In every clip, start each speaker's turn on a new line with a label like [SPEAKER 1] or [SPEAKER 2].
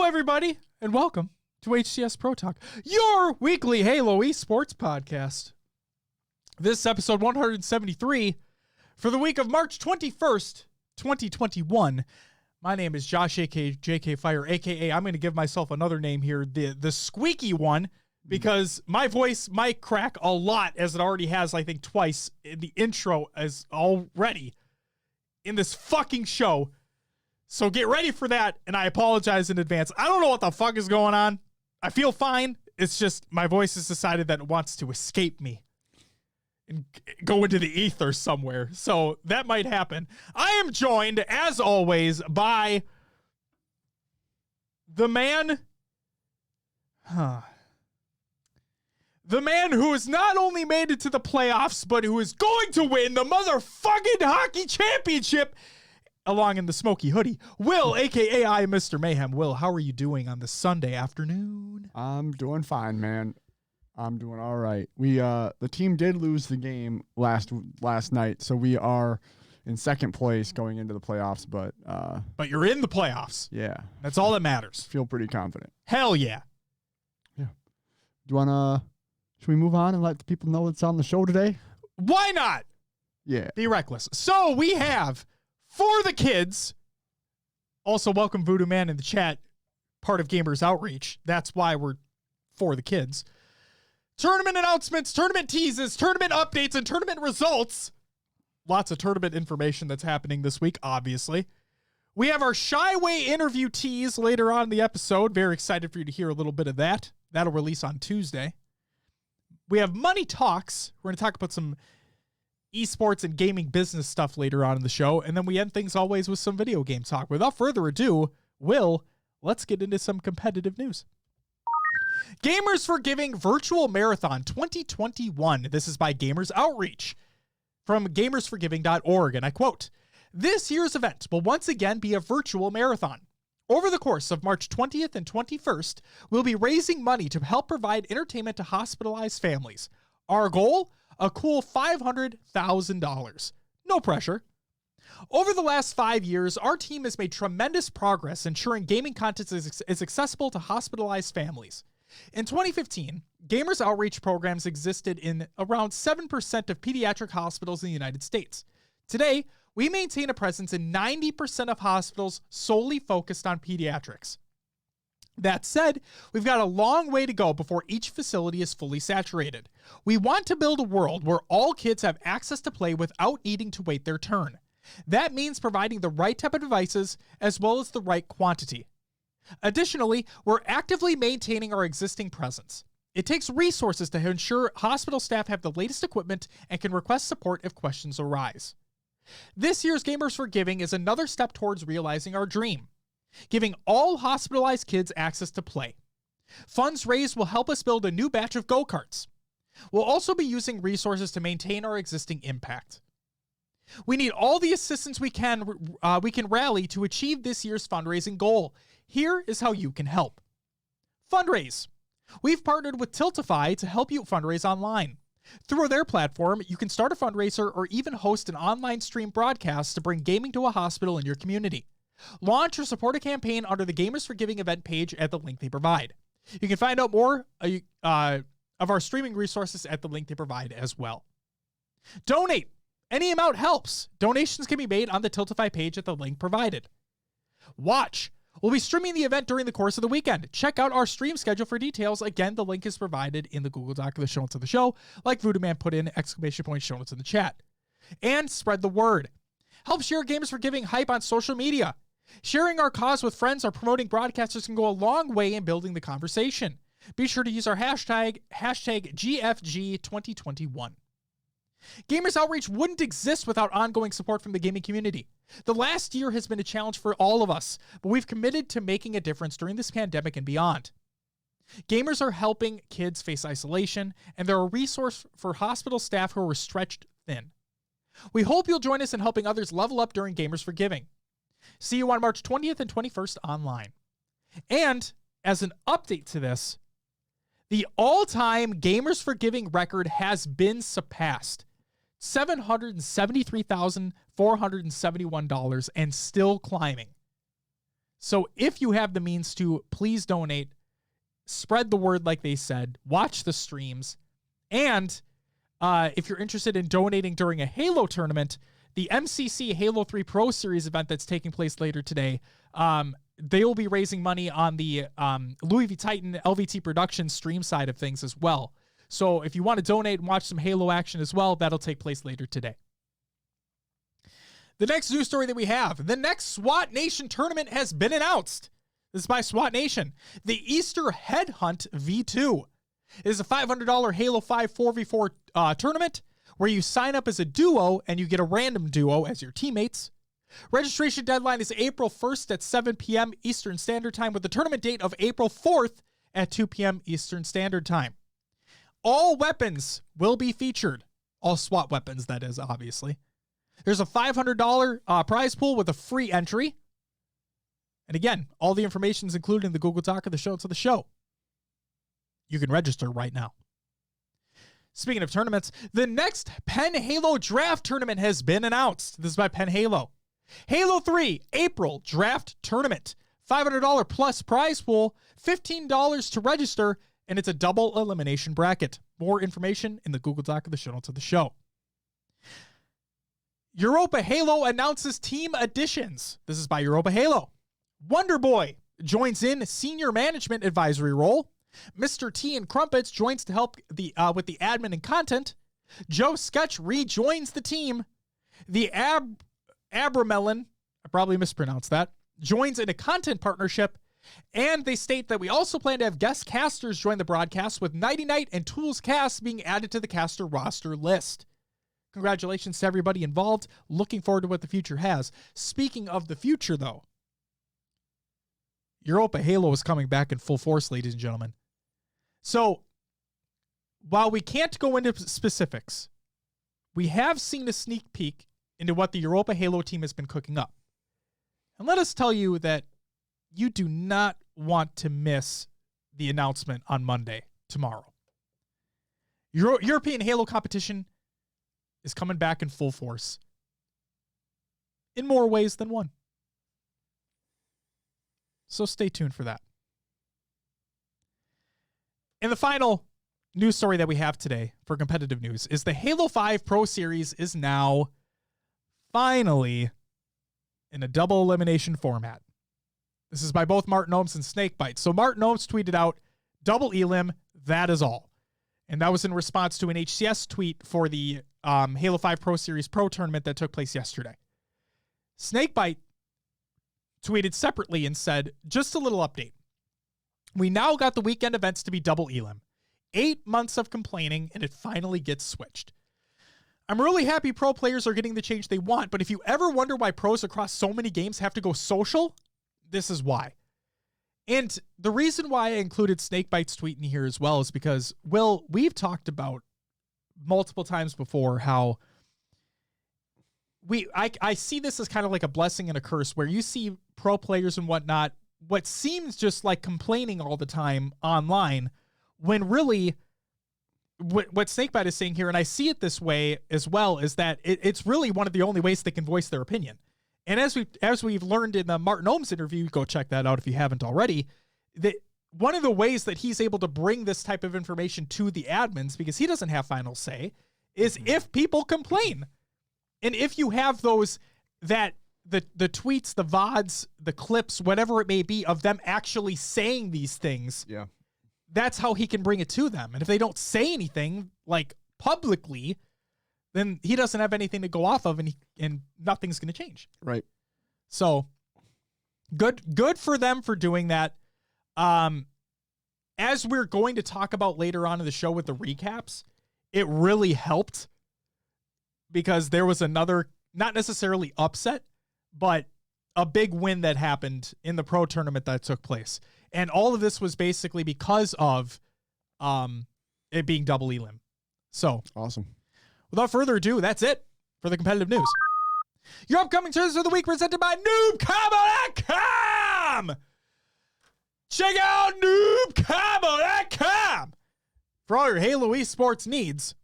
[SPEAKER 1] Hello, everybody, and welcome to HCS Pro Talk, your weekly Halo esports podcast. This is episode 173 for the week of March 21st, 2021. My name is Josh, aka JK Fire, aka I'm going to give myself another name here, the squeaky one, because my voice might crack a lot, as it already has, I think, twice in the intro as already in this fucking show. So get ready for that, and I apologize in advance. I don't know what the fuck is going on. I feel fine. It's just my voice has decided that it wants to escape me and go into the ether somewhere. So that might happen. I am joined, as always, by the man... The man who has not only made it to the playoffs, but who is going to win the motherfucking hockey championship along in the smoky hoodie. Will, a.k.a. I, Mr. Mayhem. Will, how are you doing on this Sunday afternoon?
[SPEAKER 2] I'm doing fine, man. I'm doing all right. The team did lose the game last night, so we are in second place going into the playoffs, but
[SPEAKER 1] you're in the playoffs.
[SPEAKER 2] Yeah.
[SPEAKER 1] That's all that matters.
[SPEAKER 2] Feel pretty confident.
[SPEAKER 1] Hell yeah.
[SPEAKER 2] Yeah. Should we move on and let the people know what's on the show today?
[SPEAKER 1] Why not?
[SPEAKER 2] Yeah.
[SPEAKER 1] Be reckless. So we have, for the kids, also welcome Voodoo Man in the chat, part of Gamers Outreach. That's why we're for the kids. Tournament announcements, tournament teases, tournament updates, and tournament results. Lots of tournament information that's happening this week, obviously. We have our ShyWay interview tease later on in the episode. Very excited for you to hear a little bit of that. That'll release on Tuesday. We have Money Talks. We're going to talk about some esports and gaming business stuff later on in the show. And then we end things always with some video game talk. Without further ado, Will, let's get into some competitive news. Gamers for Giving Virtual Marathon 2021. This is by Gamers Outreach from gamersforgiving.org. And I quote, "This year's event will once again be a virtual marathon. Over the course of March 20th and 21st, we'll be raising money to help provide entertainment to hospitalized families. Our goal? A cool $500,000. No pressure. Over the last 5 years, our team has made tremendous progress ensuring gaming content is accessible to hospitalized families. In 2015, Gamers Outreach programs existed in around 7% of pediatric hospitals in the United States. Today, we maintain a presence in 90% of hospitals solely focused on pediatrics. That said, we've got a long way to go before each facility is fully saturated. We want to build a world where all kids have access to play without needing to wait their turn. That means providing the right type of devices as well as the right quantity. Additionally, we're actively maintaining our existing presence. It takes resources to ensure hospital staff have the latest equipment and can request support if questions arise. This year's Gamers for Giving is another step towards realizing our dream, giving all hospitalized kids access to play. Funds raised will help us build a new batch of go-karts. We'll also be using resources to maintain our existing impact. We need all the assistance we can rally to achieve this year's fundraising goal. Here is how you can help. Fundraise. We've partnered with Tiltify to help you fundraise online. Through their platform, you can start a fundraiser or even host an online stream broadcast to bring gaming to a hospital in your community. Launch or support a campaign under the Gamers for Giving event page at the link they provide. You can find out more of our streaming resources at the link they provide as well. Donate. Any amount helps. Donations can be made on the Tiltify page at the link provided. Watch. We'll be streaming the event during the course of the weekend. Check out our stream schedule for details. Again, the link is provided in the Google Doc of the show notes of the show, like Voodoo Man put in !show notes in the chat. And spread the word. Help share Gamers for Giving hype on social media. Sharing our cause with friends or promoting broadcasters can go a long way in building the conversation. Be sure to use our hashtag GFG2021. Gamers Outreach wouldn't exist without ongoing support from the gaming community. The last year has been a challenge for all of us, but we've committed to making a difference during this pandemic and beyond. Gamers are helping kids face isolation, and they're a resource for hospital staff who are stretched thin. We hope you'll join us in helping others level up during Gamers for Giving. See you on March 20th and 21st online. And as an update to this, the all-time Gamers for Giving record has been surpassed. $773,471 and still climbing. So if you have the means to, please donate. Spread the word like they said. Watch the streams. And if you're interested in donating during a Halo tournament, the MCC Halo 3 Pro Series event that's taking place later today, they will be raising money on the Louis V. Titan LVT production stream side of things as well. So if you want to donate and watch some Halo action as well, that'll take place later today. The next news story that we have, the next SWAT Nation tournament has been announced. This is by SWAT Nation. The Easter Headhunt V2 is a $500 Halo 5 4v4 tournament where you sign up as a duo and you get a random duo as your teammates. Registration deadline is April 1st at 7 p.m. Eastern Standard Time with the tournament date of April 4th at 2 p.m. Eastern Standard Time. All weapons will be featured. All SWAT weapons, that is, obviously. There's a $500 prize pool with a free entry. And again, all the information is included in the Google Doc of the show. It's of the show. You can register right now. Speaking of tournaments, the next Penn Halo Draft Tournament has been announced. This is by Penn Halo. Halo 3 April Draft Tournament. $500 plus prize pool, $15 to register, and it's a double elimination bracket. More information in the Google Doc of the show notes of the show. Europa Halo announces team additions. This is by Europa Halo. Wonder Boy joins in senior management advisory role. Mr. T and Crumpets joins to help with the admin and content. Joe Sketch rejoins the team. The Abramelin, I probably mispronounced that, joins in a content partnership. And they state that we also plan to have guest casters join the broadcast, with Nighty Night and Tools Cast being added to the caster roster list. Congratulations to everybody involved. Looking forward to what the future has. Speaking of the future, though, Europa Halo is coming back in full force, ladies and gentlemen. So, while we can't go into specifics, we have seen a sneak peek into what the Europa Halo team has been cooking up. And let us tell you that you do not want to miss the announcement on Monday, tomorrow. European Halo competition is coming back in full force in more ways than one. So stay tuned for that. And the final news story that we have today for competitive news is the Halo 5 Pro Series is now finally in a double elimination format. This is by both Martin Ohms and Snakebite. So Martin Ohms tweeted out, double elim, that is all. And that was in response to an HCS tweet for the Halo 5 Pro Series Pro tournament that took place yesterday. Snakebite tweeted separately and said, just a little update. We now got the weekend events to be double elim. 8 months of complaining, and it finally gets switched. I'm really happy pro players are getting the change they want, but if you ever wonder why pros across so many games have to go social, this is why. And the reason why I included Snakebite's tweet in here as well is because, Will, we've talked about multiple times before how I see this as kind of like a blessing and a curse, where you see pro players and whatnot, what seems just like complaining all the time online, when really what Snakebite is saying here, and I see it this way as well, is that it's really one of the only ways they can voice their opinion. And as we've learned in the Martin Ohms interview, go check that out if you haven't already, that one of the ways that he's able to bring this type of information to the admins, because he doesn't have final say, is if people complain. And if you have those, that the tweets, the VODs, the clips, whatever it may be, of them actually saying these things,
[SPEAKER 2] yeah,
[SPEAKER 1] that's how he can bring it to them. And if they don't say anything, like, publicly, then he doesn't have anything to go off of, and nothing's going to change.
[SPEAKER 2] Right.
[SPEAKER 1] So good for them for doing that. As we're going to talk about later on in the show with the recaps, it really helped because there was another, not necessarily upset, but a big win that happened in the pro tournament that took place. And all of this was basically because of it being double elim. So
[SPEAKER 2] awesome.
[SPEAKER 1] Without further ado, that's it for the competitive news. Your upcoming Tuesdays of the week presented by NoobCombo.com. Check out NoobCombo.com for all your Halo esports needs,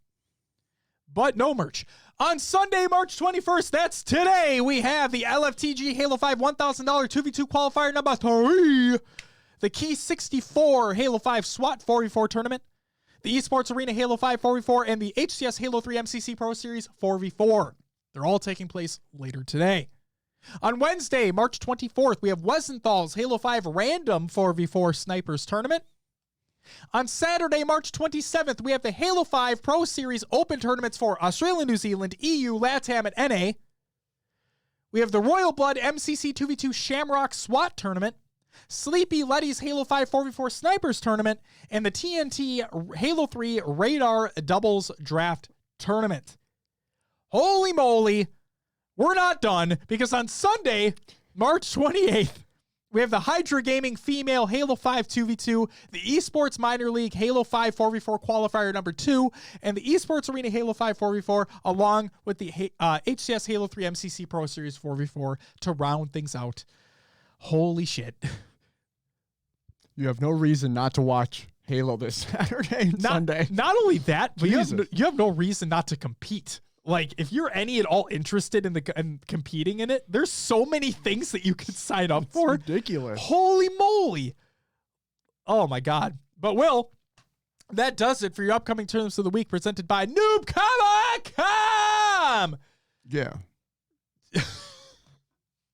[SPEAKER 1] but no merch. On Sunday, March 21st, that's today, we have the LFTG Halo 5 $1,000 2v2 qualifier number 3, the Key 64 Halo 5 SWAT 4v4 tournament, the Esports Arena Halo 5 4v4, and the HCS Halo 3 MCC Pro Series 4v4. They're all taking place later today. On Wednesday, March 24th, we have Wesenthal's Halo 5 Random 4v4 Snipers Tournament. On Saturday, March 27th, we have the Halo 5 Pro Series Open Tournaments for Australia, New Zealand, EU, LATAM, and NA. We have the Royal Blood MCC 2v2 Shamrock SWAT Tournament, Sleepy Letty's Halo 5 4v4 Snipers Tournament, and the TNT Halo 3 Radar Doubles Draft Tournament. Holy moly, we're not done, because on Sunday, March 28th, we have the Hydra Gaming Female Halo 5 2v2, the Esports Minor League Halo 5 4v4 Qualifier number 2, and the Esports Arena Halo 5 4v4, along with the HCS Halo 3 MCC Pro Series 4v4 to round things out. Holy shit.
[SPEAKER 2] You have no reason not to watch Halo this Saturday and Sunday.
[SPEAKER 1] Not only that, but you
[SPEAKER 2] Jesus.
[SPEAKER 1] have no reason not to compete. Like, if you're any at all interested in competing in it, there's so many things that you could sign up for.
[SPEAKER 2] Ridiculous.
[SPEAKER 1] Holy moly. Oh, my God. But, Will, that does it for your upcoming tournaments of the week presented by NoobComic.com.
[SPEAKER 2] Yeah.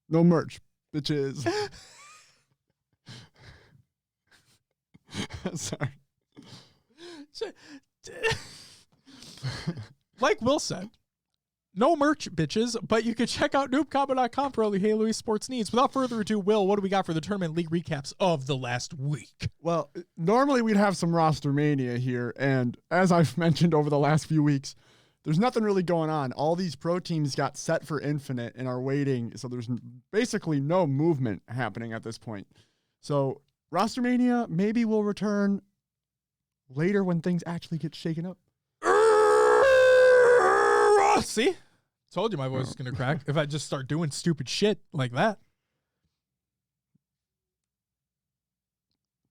[SPEAKER 2] No merch, bitches. Sorry.
[SPEAKER 1] Like Will said, no merch, bitches, but you can check out NoobComic.com for all your Halo esports needs. Without further ado, Will, what do we got for the tournament league recaps of the last week?
[SPEAKER 2] Well, normally we'd have some roster mania here, and as I've mentioned over the last few weeks, there's nothing really going on. All these pro teams got set for Infinite and are waiting, so there's basically no movement happening at this point. So roster mania maybe will return later when things actually get shaken up.
[SPEAKER 1] See? Told you my voice was going to crack if I just start doing stupid shit like that.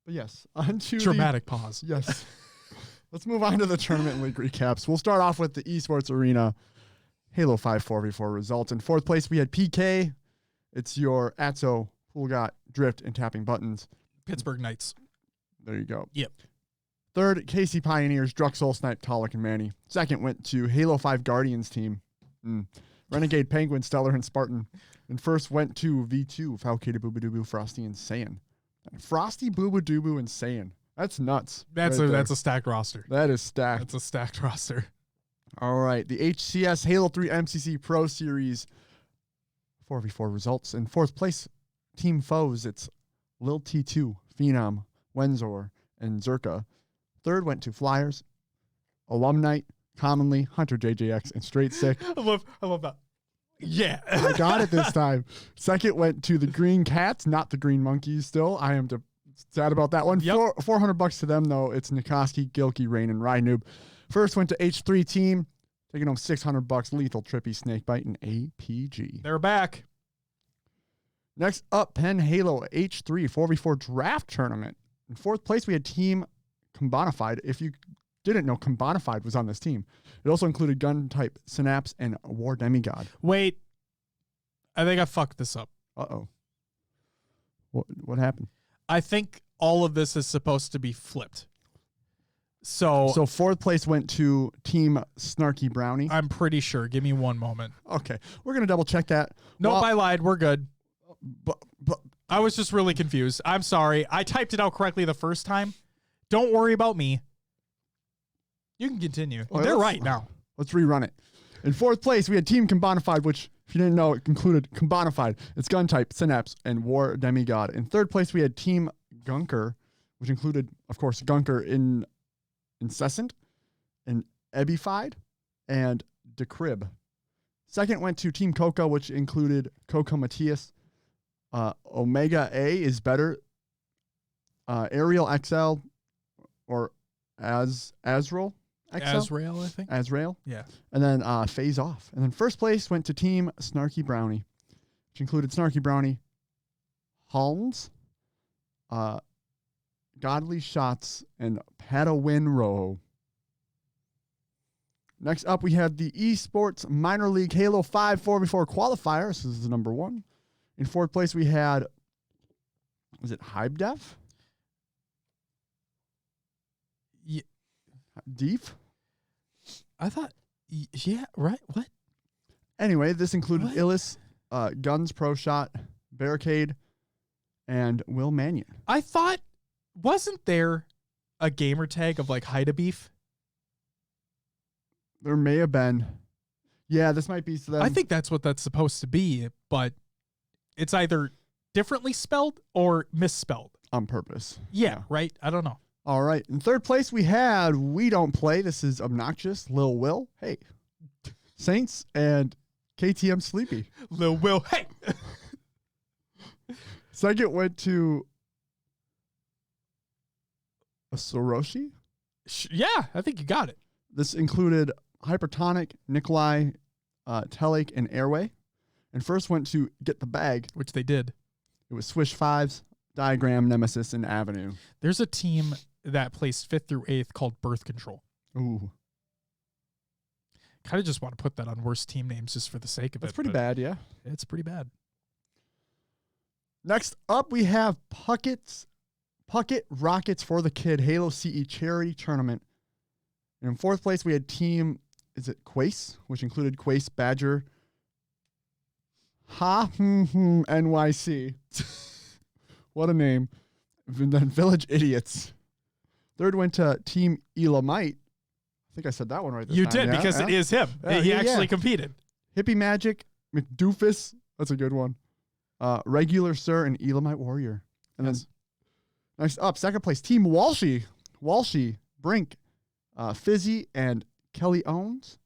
[SPEAKER 2] But yes, on to
[SPEAKER 1] Dramatic pause.
[SPEAKER 2] Yes. Let's move on to the tournament league recaps. We'll start off with the Esports Arena Halo 5 4v4 results. In fourth place, we had PK. It's your Atzo, Poolgot, Drift, and Tapping Buttons.
[SPEAKER 1] Pittsburgh Knights.
[SPEAKER 2] There you go.
[SPEAKER 1] Yep.
[SPEAKER 2] Third, KC Pioneers, Druxel, Snipe, Talik, and Manny. Second went to Halo 5 Guardians team. Renegade, Penguin, Stellar, and Spartan. And first went to V2, Falcata, Boobadooboo, Frosty, and Saiyan. Frosty, Boobadooboo, and Saiyan. That's nuts.
[SPEAKER 1] That's a stacked roster.
[SPEAKER 2] That is stacked.
[SPEAKER 1] That's a stacked roster.
[SPEAKER 2] All right. The HCS Halo 3 MCC Pro Series 4v4 results. In fourth place, team foes, it's Lil T2, Phenom, Wenzor, and Zerka. Third went to Flyers, Alumni, Commonly, Hunter JJX, and Straight Sick.
[SPEAKER 1] I love that. Yeah.
[SPEAKER 2] I got it this time. Second went to the Green Cats, not the Green Monkeys still. I am sad about that one.
[SPEAKER 1] Yep.
[SPEAKER 2] $400 to them, though. It's Nikoski, Gilkey, Rain, and Rynoob. First went to H3 team, taking home $600, Lethal, Trippy, Snakebite, and APG.
[SPEAKER 1] They're back.
[SPEAKER 2] Next up, Penn Halo H3 4v4 draft tournament. In fourth place, we had Team Combonified. If you didn't know, Combonified was on this team. It also included Gun Type, Synapse, and War Demigod.
[SPEAKER 1] Wait. I think I fucked this up.
[SPEAKER 2] Uh-oh. What happened?
[SPEAKER 1] I think all of this is supposed to be flipped. So
[SPEAKER 2] fourth place went to Team Snarky Brownie.
[SPEAKER 1] I'm pretty sure. Give me one moment.
[SPEAKER 2] Okay. We're going to double check that.
[SPEAKER 1] Nope, I lied. We're good.
[SPEAKER 2] But
[SPEAKER 1] I was just really confused. I'm sorry. I typed it out correctly the first time. Don't worry about me. You can continue. They're right now.
[SPEAKER 2] Let's rerun it. In fourth place, we had Team Combonified, which, if you didn't know, it included Combonified. It's Gun Type, Synapse, and War Demigod. In third place, we had Team Gunker, which included, of course, Gunker in Incessant, and Ebified, and Decrib. Second went to Team Coco, which included Coco Matias. Omega A is better. Ariel XL, or Azrael XL?
[SPEAKER 1] Azrael, I think.
[SPEAKER 2] Azrael.
[SPEAKER 1] Yeah.
[SPEAKER 2] And then Phase Off. And then first place went to Team Snarky Brownie, which included Snarky Brownie, Holmes, Godly Shots, and Padawin Row. Next up, we had the Esports Minor League Halo 5 4v4 qualifier. This is the number 1. In 4th place, we had, was it HypeDef?
[SPEAKER 1] Yeah.
[SPEAKER 2] Deef?
[SPEAKER 1] I thought, yeah, right. What?
[SPEAKER 2] Anyway, this included
[SPEAKER 1] What?
[SPEAKER 2] Illis, Guns Pro Shot, Barricade, and Will Mannion.
[SPEAKER 1] I thought, wasn't there a gamer tag of like Hida Beef?
[SPEAKER 2] There may have been. Yeah, this might be.
[SPEAKER 1] I think that's what that's supposed to be, but it's either differently spelled or misspelled.
[SPEAKER 2] On purpose.
[SPEAKER 1] Yeah, right? I don't know.
[SPEAKER 2] All right. In 3rd place, we had We Don't Play. This is Obnoxious, Lil Will. Hey. Saints and KTM Sleepy.
[SPEAKER 1] Lil Will, hey!
[SPEAKER 2] Second went to a Soroshi.
[SPEAKER 1] Yeah, I think you got it.
[SPEAKER 2] This included Hypertonic, Nikolai, Telek, and Airway. And first went to Get the Bag.
[SPEAKER 1] Which they did.
[SPEAKER 2] It was Swish Fives, Diagram, Nemesis, and Avenue.
[SPEAKER 1] There's a team that placed 5th through 8th called Birth Control.
[SPEAKER 2] Ooh.
[SPEAKER 1] Kind of just want to put that on worst team names just for the sake of it.
[SPEAKER 2] That's pretty bad, yeah.
[SPEAKER 1] It's pretty bad.
[SPEAKER 2] Next up, we have Puckett Rockets for the Kid Halo CE Charity Tournament. And in 4th place, we had Team, is it Quace, which included Quace, Badger, NYC. What a name. And then Village Idiots. Third went to Team Elamite. I think I said that one right this
[SPEAKER 1] You
[SPEAKER 2] time.
[SPEAKER 1] did, because it is him. He actually competed.
[SPEAKER 2] Hippie Magic, McDoofus. That's a good one. Regular Sir and Elamite Warrior. And then next up, 2nd place, Team Walshy, Brink, Fizzy, and Kelly Owens.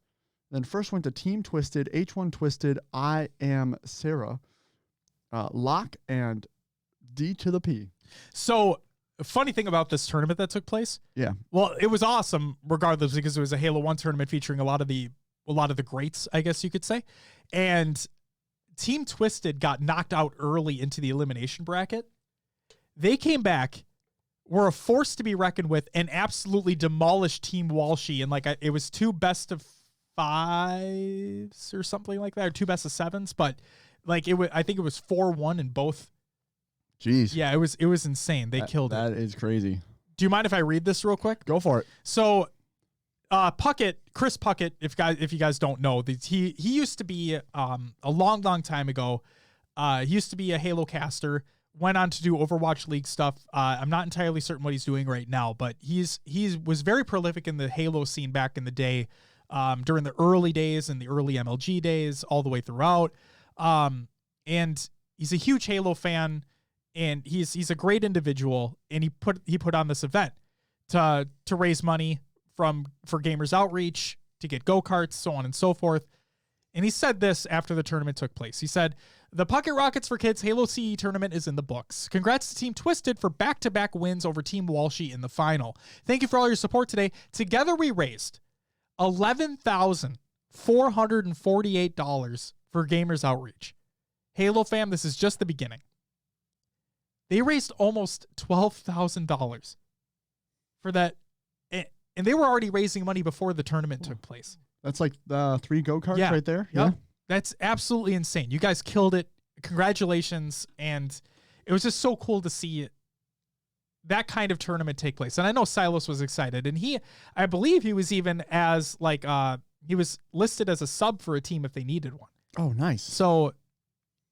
[SPEAKER 2] Then first went to Team Twisted, H1 Twisted, I Am Sarah, Locke, and D to the P.
[SPEAKER 1] So, funny thing about this tournament that took place.
[SPEAKER 2] Yeah.
[SPEAKER 1] Well, it was awesome regardless because it was a Halo 1 tournament featuring a lot of the greats, I guess you could say. And Team Twisted got knocked out early into the elimination bracket. They came back, were a force to be reckoned with, and absolutely demolished Team Walshy. And it was 2 best of 5s or something like that, or 2 best of 7s. But I think it was 4-1 in both.
[SPEAKER 2] Jeez.
[SPEAKER 1] Yeah, it was insane. They killed it.
[SPEAKER 2] That is crazy.
[SPEAKER 1] Do you mind if I read this real quick?
[SPEAKER 2] Go for it.
[SPEAKER 1] So, Chris Puckett, if you guys don't know, he used to be a long time ago. He used to be a Halo caster. Went on to do Overwatch League stuff. I'm not entirely certain what he's doing right now, but he was very prolific in the Halo scene back in the day, during the early days and the early MLG days, all the way throughout. And he's a huge Halo fan, and he's a great individual. And he put on this event to raise money for Gamers Outreach, to get go-karts, so on and so forth. And he said this after the tournament took place. He said, "The Puckett Rockets for Kids Halo CE tournament is in the books. Congrats to Team Twisted for back-to-back wins over Team Walshy in the final. Thank you for all your support today. Together we raised $11,448 for Gamers Outreach. Halo fam, this is just the beginning." They raised almost $12,000 for that. And they were already raising money before the tournament took place.
[SPEAKER 2] That's like 3 go-karts right there.
[SPEAKER 1] Yep.
[SPEAKER 2] Yeah.
[SPEAKER 1] That's absolutely insane. You guys killed it. Congratulations. And it was just so cool to see that kind of tournament take place. And I know Silas was excited. And I believe he was even he was listed as a sub for a team if they needed one.
[SPEAKER 2] Oh, nice.
[SPEAKER 1] So,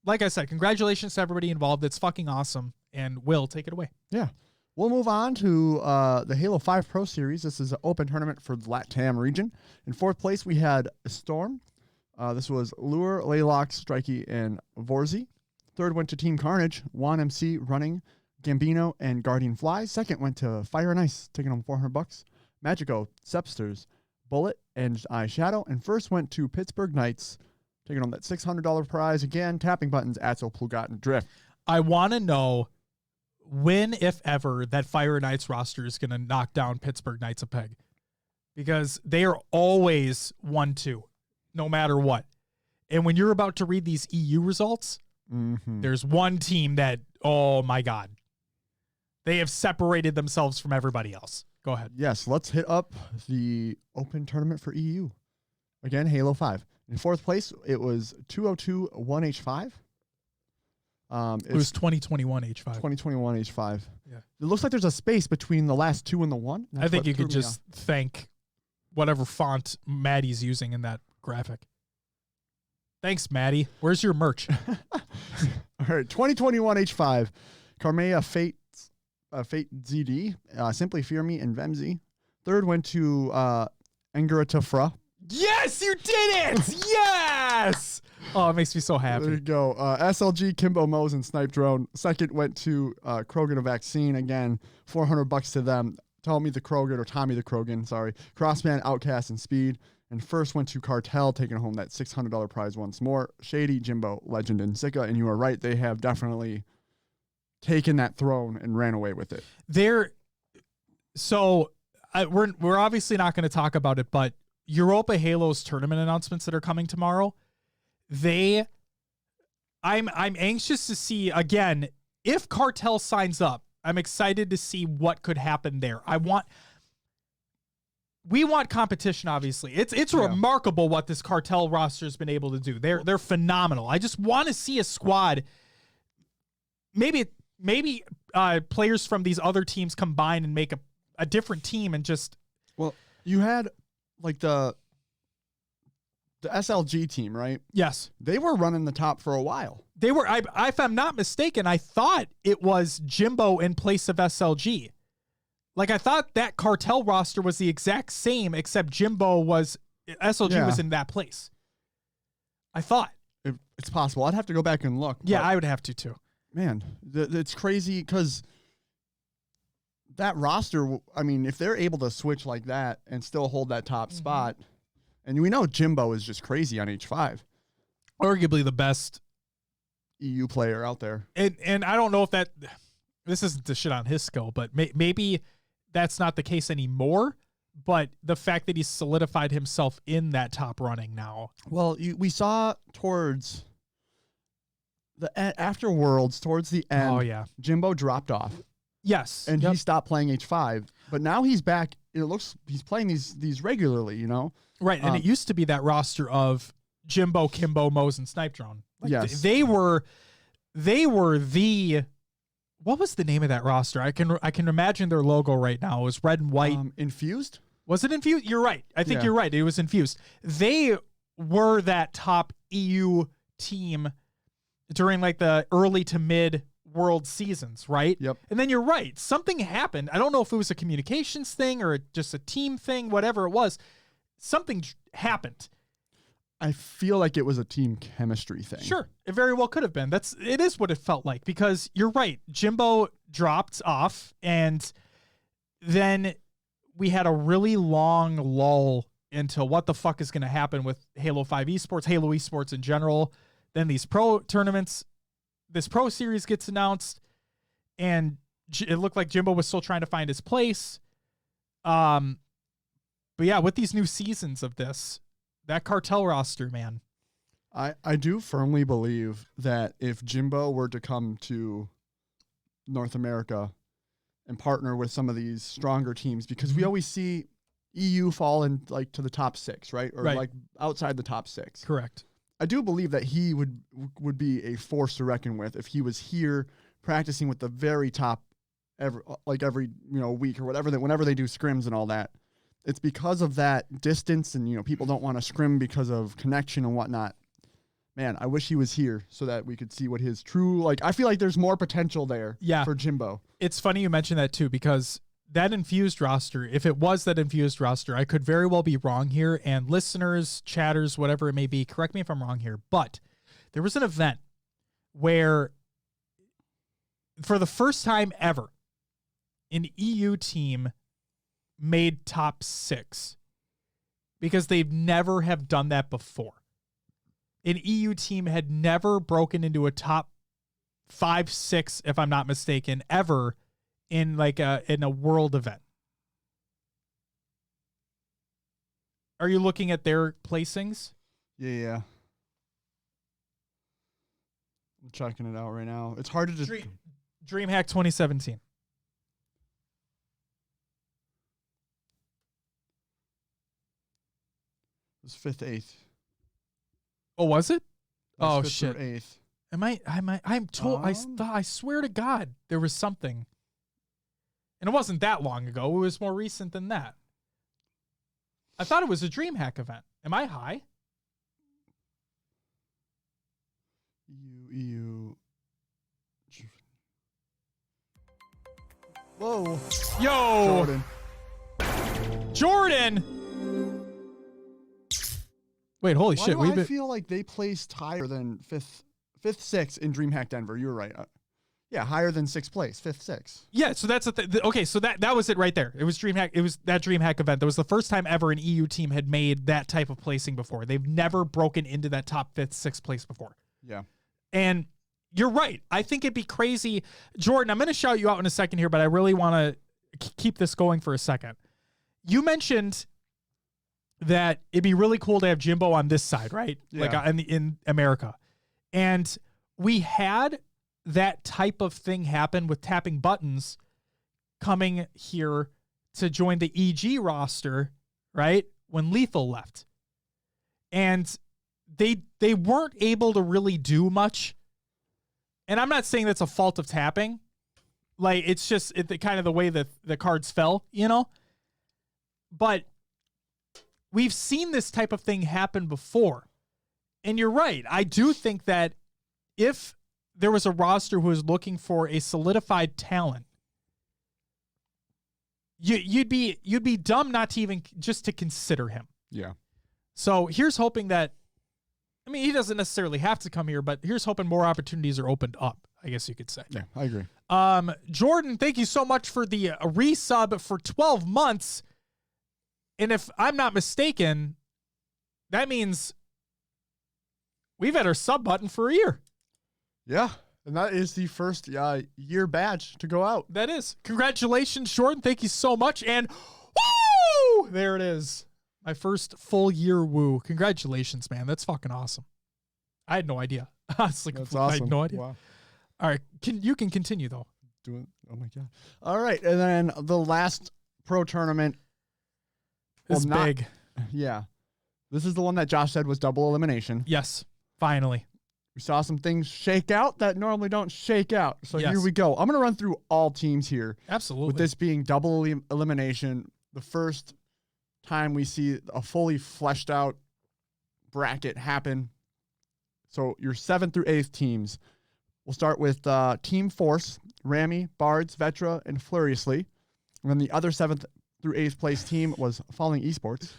[SPEAKER 1] like I said, congratulations to everybody involved. It's fucking awesome. And Will, take it away.
[SPEAKER 2] Yeah. We'll move on to the Halo 5 Pro Series. This is an open tournament for the LATAM region. In 4th place, we had Storm. This was Lure, Laylock, Strikey, and Vorzi. Third went to Team Carnage, Juan MC, Running, Gambino, and Guardian Fly. Second went to Fire and Ice, taking home $400. Magico, Sepsters, Bullet, and Eyeshadow. And first went to Pittsburgh Knights, taking home that $600 prize. Again, tapping buttons, Atzel, Plugot, and Drift.
[SPEAKER 1] I want to know when, if ever, that Fire Knights roster is going to knock down Pittsburgh Knights a peg. Because they are always 1-2, no matter what. And when you're about to read these EU results, there's one team that, oh my God, they have separated themselves from everybody else. Go ahead.
[SPEAKER 2] Yes, let's hit up the open tournament for EU. again, Halo 5. In fourth place, it was 202-1H5.
[SPEAKER 1] It was 2021 H5.
[SPEAKER 2] 2021 H5.
[SPEAKER 1] Yeah.
[SPEAKER 2] It looks like there's a space between the last 2 and the 1.
[SPEAKER 1] I think you could just thank whatever font Maddie's using in that graphic. Thanks, Maddie. Where's your merch?
[SPEAKER 2] All right, 2021 H5. Carmea Fate ZD, Simply Fear Me, and Vemzy. Third went to Engura Tafra.
[SPEAKER 1] Yes, you did it! Yes! Oh, it makes me so happy.
[SPEAKER 2] There you go. SLG, Kimbo Mose, and Snipe Drone. Second went to Krogan, a Vaccine. Again, $400 to them. Tommy the Krogan, or Tommy the Krogan, sorry. Crossman, Outcast, and Speed. And first went to Cartel, taking home that $600 prize once more. Shady, Jimbo, Legend, and Sika. And you are right, they have definitely taken that throne and ran away with it.
[SPEAKER 1] We're obviously not going to talk about it, but Europa Halo's tournament announcements that are coming tomorrow, I'm anxious to see, again, if Cartel signs up. I'm excited to see what could happen there. We want competition, obviously. It's remarkable what this Cartel roster has been able to do. They're phenomenal. I just want to see a squad. Maybe players from these other teams combine and make a different team and just.
[SPEAKER 2] Well, you had like the SLG team, right?
[SPEAKER 1] Yes.
[SPEAKER 2] They were running the top for a while.
[SPEAKER 1] They were, if I'm not mistaken, I thought it was Jimbo in place of SLG. Like, I thought that Cartel roster was the exact same, except SLG was in that place. I thought.
[SPEAKER 2] It's possible. I'd have to go back and look.
[SPEAKER 1] Yeah, I would have to too.
[SPEAKER 2] Man, it's crazy because that roster, I mean, if they're able to switch like that and still hold that top spot, and we know Jimbo is just crazy on H5.
[SPEAKER 1] Arguably the best
[SPEAKER 2] EU player out there.
[SPEAKER 1] And I don't know if this isn't the shit on his skill, but maybe that's not the case anymore. But the fact that he's solidified himself in that top running now.
[SPEAKER 2] Well, we saw towards after Worlds, towards the end, Jimbo dropped off.
[SPEAKER 1] Yes.
[SPEAKER 2] And he stopped playing H5. But now he's back. It looks he's playing these regularly, you know?
[SPEAKER 1] Right. And it used to be that roster of Jimbo, Kimbo, Mose, and Snipe Drone. Like
[SPEAKER 2] yes.
[SPEAKER 1] They were the, what was the name of that roster? I can imagine their logo right now. It was red and white.
[SPEAKER 2] Infused?
[SPEAKER 1] Was it Infused? You're right. I think you're right. It was Infused. They were that top EU team during like the early to mid world seasons, right?
[SPEAKER 2] Yep.
[SPEAKER 1] And then you're right. Something happened. I don't know if it was a communications thing or just a team thing, whatever it was. Something happened.
[SPEAKER 2] I feel like it was a team chemistry thing.
[SPEAKER 1] Sure. It very well could have been. It is what it felt like, because you're right. Jimbo dropped off, and then we had a really long lull into what the fuck is going to happen with Halo 5 esports, Halo esports in general. Then these pro tournaments, this pro series gets announced, and it looked like Jimbo was still trying to find his place. But yeah, with these new seasons of this, that Cartel roster, man.
[SPEAKER 2] I do firmly believe that if Jimbo were to come to North America and partner with some of these stronger teams, because we always see EU fall in like to the top 6, right? Or like outside the top 6.
[SPEAKER 1] Correct.
[SPEAKER 2] I do believe that he would be a force to reckon with if he was here practicing with the very top every week or whatever, whenever they do scrims and all that. It's because of that distance, and people don't want to scrim because of connection and whatnot. Man, I wish he was here so that we could see what his true, I feel like there's more potential there for Jimbo.
[SPEAKER 1] It's funny you mentioned that too, because that Infused roster, if it was that Infused roster, I could very well be wrong here, and listeners, chatters, whatever it may be, correct me if I'm wrong here, but there was an event where for the first time ever, an EU team made top 6, because they've never have done that before. An EU team had never broken into a top 5, 6, if I'm not mistaken, ever in in a world event. Are you looking at their placings?
[SPEAKER 2] Yeah. I'm checking it out right now. It's hard to just
[SPEAKER 1] DreamHack 2017.
[SPEAKER 2] was 5th, 8th.
[SPEAKER 1] Oh, was it? Oh,
[SPEAKER 2] 5th
[SPEAKER 1] shit.
[SPEAKER 2] through 8th.
[SPEAKER 1] I'm told, I swear to God, there was something. And it wasn't that long ago. It was more recent than that. I thought it was a DreamHack event. Am I high?
[SPEAKER 2] Whoa.
[SPEAKER 1] Yo. Jordan. Wait, holy shit.
[SPEAKER 2] I feel like they placed higher than 5th, 6th in DreamHack Denver. You were right. Yeah, higher than 6th place, 5th, 6th.
[SPEAKER 1] Yeah, so that's okay. So that was it right there. It was DreamHack. It was that DreamHack event. That was the first time ever an EU team had made that type of placing before. They've never broken into that top 5th, 6th place before.
[SPEAKER 2] Yeah,
[SPEAKER 1] and you're right. I think it'd be crazy, Jordan. I'm going to shout you out in a second here, but I really want to keep this going for a second. You mentioned that it'd be really cool to have Jimbo on this side, right?
[SPEAKER 2] Yeah.
[SPEAKER 1] Like in America, and we had that type of thing happen with tapping buttons coming here to join the EG roster, right? When Lethal left. And they weren't able to really do much. And I'm not saying that's a fault of tapping. Like, it's just kind of the way that the cards fell, you know? But we've seen this type of thing happen before. And you're right. I do think that if there was a roster who was looking for a solidified talent, you'd be dumb not to even just to consider him.
[SPEAKER 2] Yeah.
[SPEAKER 1] So here's hoping that, I mean, he doesn't necessarily have to come here, but here's hoping more opportunities are opened up, I guess you could say.
[SPEAKER 2] Yeah, I agree.
[SPEAKER 1] Jordan, thank you so much for the resub for 12 months. And if I'm not mistaken, that means we've had our sub button for a year.
[SPEAKER 2] Yeah, and that is the first year badge to go out.
[SPEAKER 1] That is. Congratulations, Jordan. Thank you so much. And woo! There it is. My first full year woo. Congratulations, man. That's fucking awesome. I had no idea. Honestly,
[SPEAKER 2] that's awesome.
[SPEAKER 1] I had no idea.
[SPEAKER 2] Wow.
[SPEAKER 1] All right. You can continue, though.
[SPEAKER 2] Oh, my God. All right. And then the last pro tournament
[SPEAKER 1] is big.
[SPEAKER 2] Yeah. This is the one that Josh said was double elimination.
[SPEAKER 1] Yes. Finally.
[SPEAKER 2] We saw some things shake out that normally don't shake out. So
[SPEAKER 1] yes.
[SPEAKER 2] Here we go. I'm going to run through all teams here.
[SPEAKER 1] Absolutely.
[SPEAKER 2] With this being double elimination, the first time we see a fully fleshed out bracket happen. So your 7th through 8th teams. We'll start with Team Force, Rami, Bards, Vetra, and Furiously. And then the other 7th through 8th place team was Falling Esports,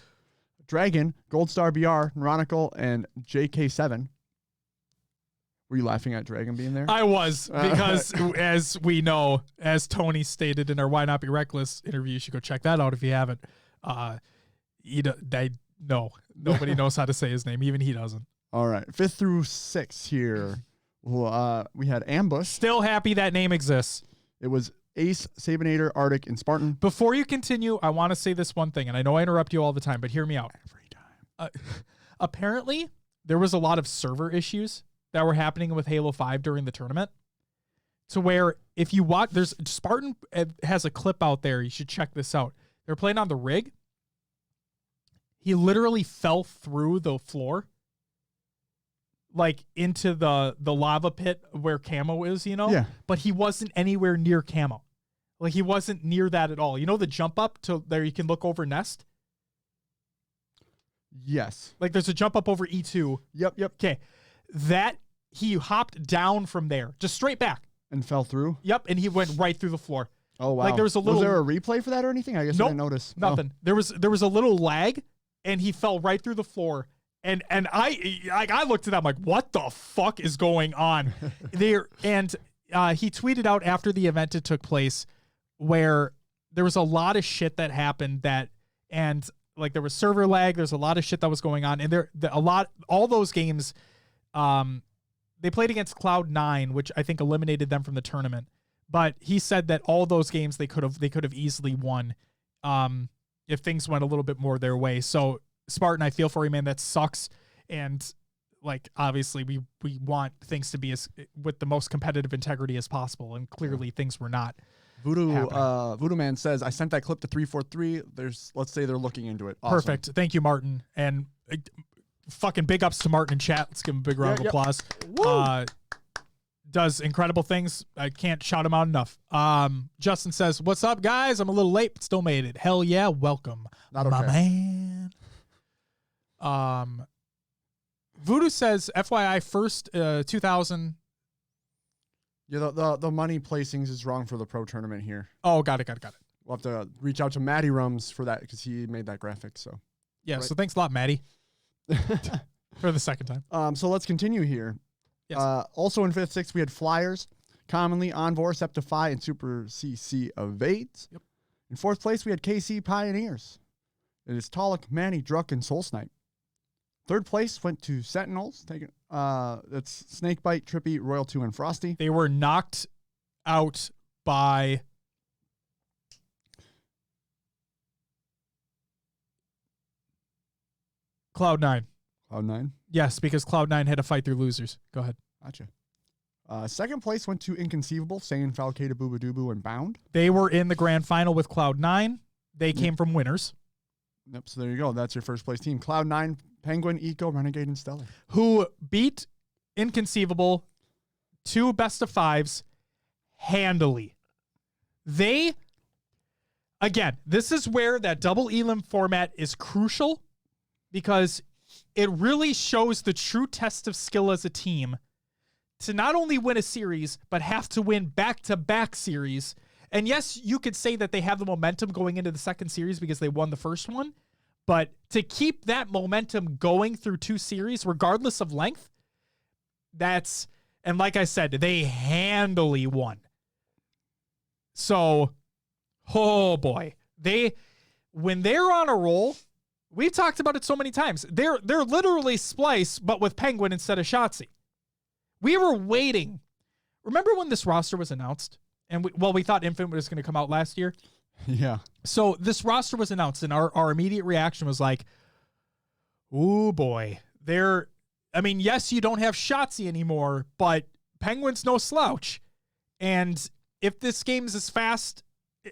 [SPEAKER 2] Dragon, Gold Star BR, Neronical, and JK7. Were you laughing at Dragon being there?
[SPEAKER 1] I was, because as we know, as Tony stated in our Why Not Be Reckless interview, you should go check that out if you haven't. Nobody knows how to say his name. Even he doesn't.
[SPEAKER 2] All right. 5th through 6th here. We had Ambush.
[SPEAKER 1] Still happy that name exists.
[SPEAKER 2] It was Ace, Sabinator, Arctic, and Spartan.
[SPEAKER 1] Before you continue, I want to say this one thing, and I know I interrupt you all the time, but hear me out.
[SPEAKER 2] Every time.
[SPEAKER 1] Apparently, there was a lot of server issues that were happening with Halo 5 during the tournament, to where if you watch, there's Spartan has a clip out there. You should check this out. They're playing on the rig. He literally fell through the floor, like into the lava pit where Camo is, you know?
[SPEAKER 2] Yeah.
[SPEAKER 1] But he wasn't anywhere near Camo. Like, he wasn't near that at all. You know the jump up to there you can look over Nest?
[SPEAKER 2] Yes.
[SPEAKER 1] Like, there's a jump up over E2.
[SPEAKER 2] Yep.
[SPEAKER 1] Okay. That, he hopped down from there, just straight back.
[SPEAKER 2] And fell through?
[SPEAKER 1] Yep, and he went right through the floor.
[SPEAKER 2] Oh, wow.
[SPEAKER 1] Like, there was a little...
[SPEAKER 2] Was there a replay for that or anything? I guess I didn't notice.
[SPEAKER 1] Nothing.
[SPEAKER 2] Oh.
[SPEAKER 1] There was a little lag, and he fell right through the floor. And I looked at that, I'm like, what the fuck is going on there? And he tweeted out after the event it took place, where there was a lot of shit that happened and like there was server lag. There's a lot of shit that was going on, and all those games, they played against Cloud9, which I think eliminated them from the tournament. But he said that all those games they could have easily won, if things went a little bit more their way. So Spartan, I feel for you, man. That sucks. And like, obviously we want things to be as with the most competitive integrity as possible. And clearly things were not.
[SPEAKER 2] Voodoo Man says, I sent that clip to 343. Let's say they're looking into it. Awesome.
[SPEAKER 1] Perfect. Thank you, Martin. And fucking big ups to Martin in chat. Let's give him a big round of applause. Does incredible things. I can't shout him out enough. Justin says, what's up, guys? I'm a little late, but still made it. Hell yeah. Welcome.
[SPEAKER 2] Not okay.
[SPEAKER 1] My man. Voodoo says, FYI, first 2000.
[SPEAKER 2] Yeah, the money placings is wrong for the pro tournament here.
[SPEAKER 1] Oh, got it.
[SPEAKER 2] We'll have to reach out to Matty Rums for that because he made that graphic. So
[SPEAKER 1] yeah, right. So thanks a lot, Matty, for the second time.
[SPEAKER 2] So let's continue here. Yes. Also in 5th, 6th, we had Flyers, commonly Envor, Septify, and Super CC Evades. Yep. In 4th place, we had KC Pioneers. It is Talik, Manny, Druck, and Soul Snipe. 3rd place went to Sentinels. That's Snakebite, Trippy, Royal 2, and Frosty.
[SPEAKER 1] They were knocked out by Cloud9.
[SPEAKER 2] Cloud9?
[SPEAKER 1] Yes, because Cloud9 had to fight their losers. Go ahead.
[SPEAKER 2] Gotcha. 2nd place went to Inconceivable, Saiyan, Falcata, Boobadooboo, and Bound.
[SPEAKER 1] They were in the grand final with Cloud9. They came from winners.
[SPEAKER 2] Yep, so there you go. That's your first place team. Cloud9, Penguin, Eco, Renegade, and Stellar.
[SPEAKER 1] Who beat Inconceivable 2 best-of-5s handily. Again, this is where that double elim format is crucial because it really shows the true test of skill as a team to not only win a series, but have to win back-to-back series. And yes, you could say that they have the momentum going into the second series because they won the first one, but to keep that momentum going through 2 series, regardless of length, and like I said, they handily won. So, oh boy, when they're on a roll, we've talked about it so many times. They're literally Splice, but with Penguin instead of Shotzi. We were waiting. Remember when this roster was announced? And we thought Infinite was going to come out last year.
[SPEAKER 2] Yeah.
[SPEAKER 1] So this roster was announced, and our immediate reaction was like, "Ooh boy, yes, you don't have Shotzi anymore, but Penguin's no slouch. And if this game's as fast,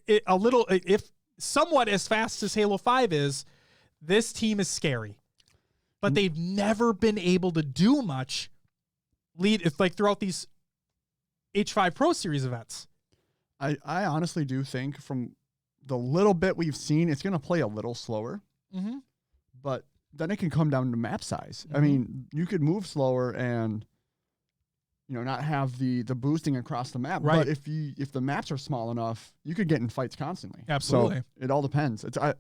[SPEAKER 1] if somewhat as fast as Halo 5 is, this team is scary. But they've never been able to do much throughout these H5 Pro Series events.
[SPEAKER 2] I honestly do think from the little bit we've seen, it's going to play a little slower.
[SPEAKER 1] Mm-hmm.
[SPEAKER 2] But then it can come down to map size. Mm-hmm. I mean, you could move slower and not have the boosting across the map.
[SPEAKER 1] Right.
[SPEAKER 2] But if the maps are small enough, you could get in fights constantly.
[SPEAKER 1] Absolutely.
[SPEAKER 2] So it all depends. That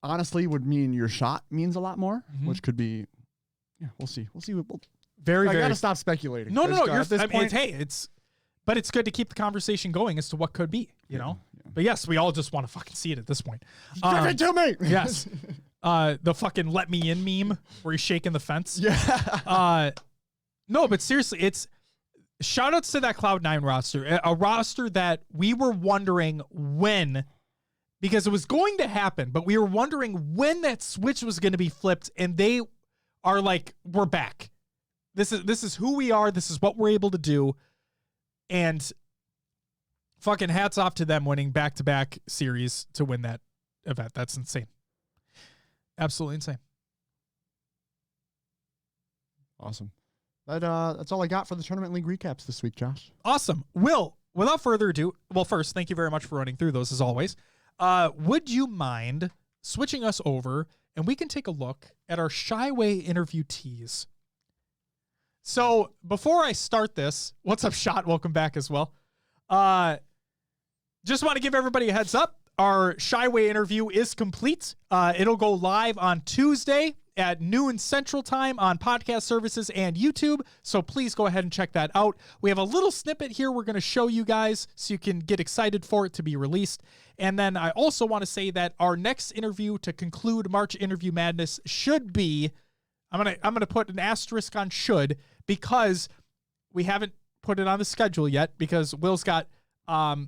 [SPEAKER 2] honestly would mean your shot means a lot more, mm-hmm. which could be. Yeah, we'll see. I gotta stop speculating.
[SPEAKER 1] No. But it's good to keep the conversation going as to what could be, you know? Yeah. But yes, we all just want to fucking see it at this point.
[SPEAKER 2] Give it to me!
[SPEAKER 1] Yes. The fucking let me in meme where he's shaking the fence.
[SPEAKER 2] Yeah.
[SPEAKER 1] No, but seriously, it's shout outs to that Cloud9 roster, a roster that we were wondering when, because it was going to happen, but we were wondering when that switch was going to be flipped, and they are like, we're back. This is who we are. This is what we're able to do. And fucking hats off to them winning back-to-back series to win that event. That's insane. Absolutely insane.
[SPEAKER 2] Awesome. That's all I got for the Tournament League recaps this week, Josh.
[SPEAKER 1] Awesome. Will, without further ado, well, first, thank you very much for running through those as always. Would you mind switching us over and we can take a look at our ShyWay interview tease? So before I start this, what's up, Shot? Welcome back as well. Just want to give everybody a heads up. Our ShyWay interview is complete. It'll go live on Tuesday at noon Central Time on podcast services and YouTube. So please go ahead and check that out. We have a little snippet here we're going to show you guys so you can get excited for it to be released. And then I also want to say that our next interview to conclude March Interview Madness should be, I'm gonna put an asterisk on should, because we haven't put it on the schedule yet because Will's got,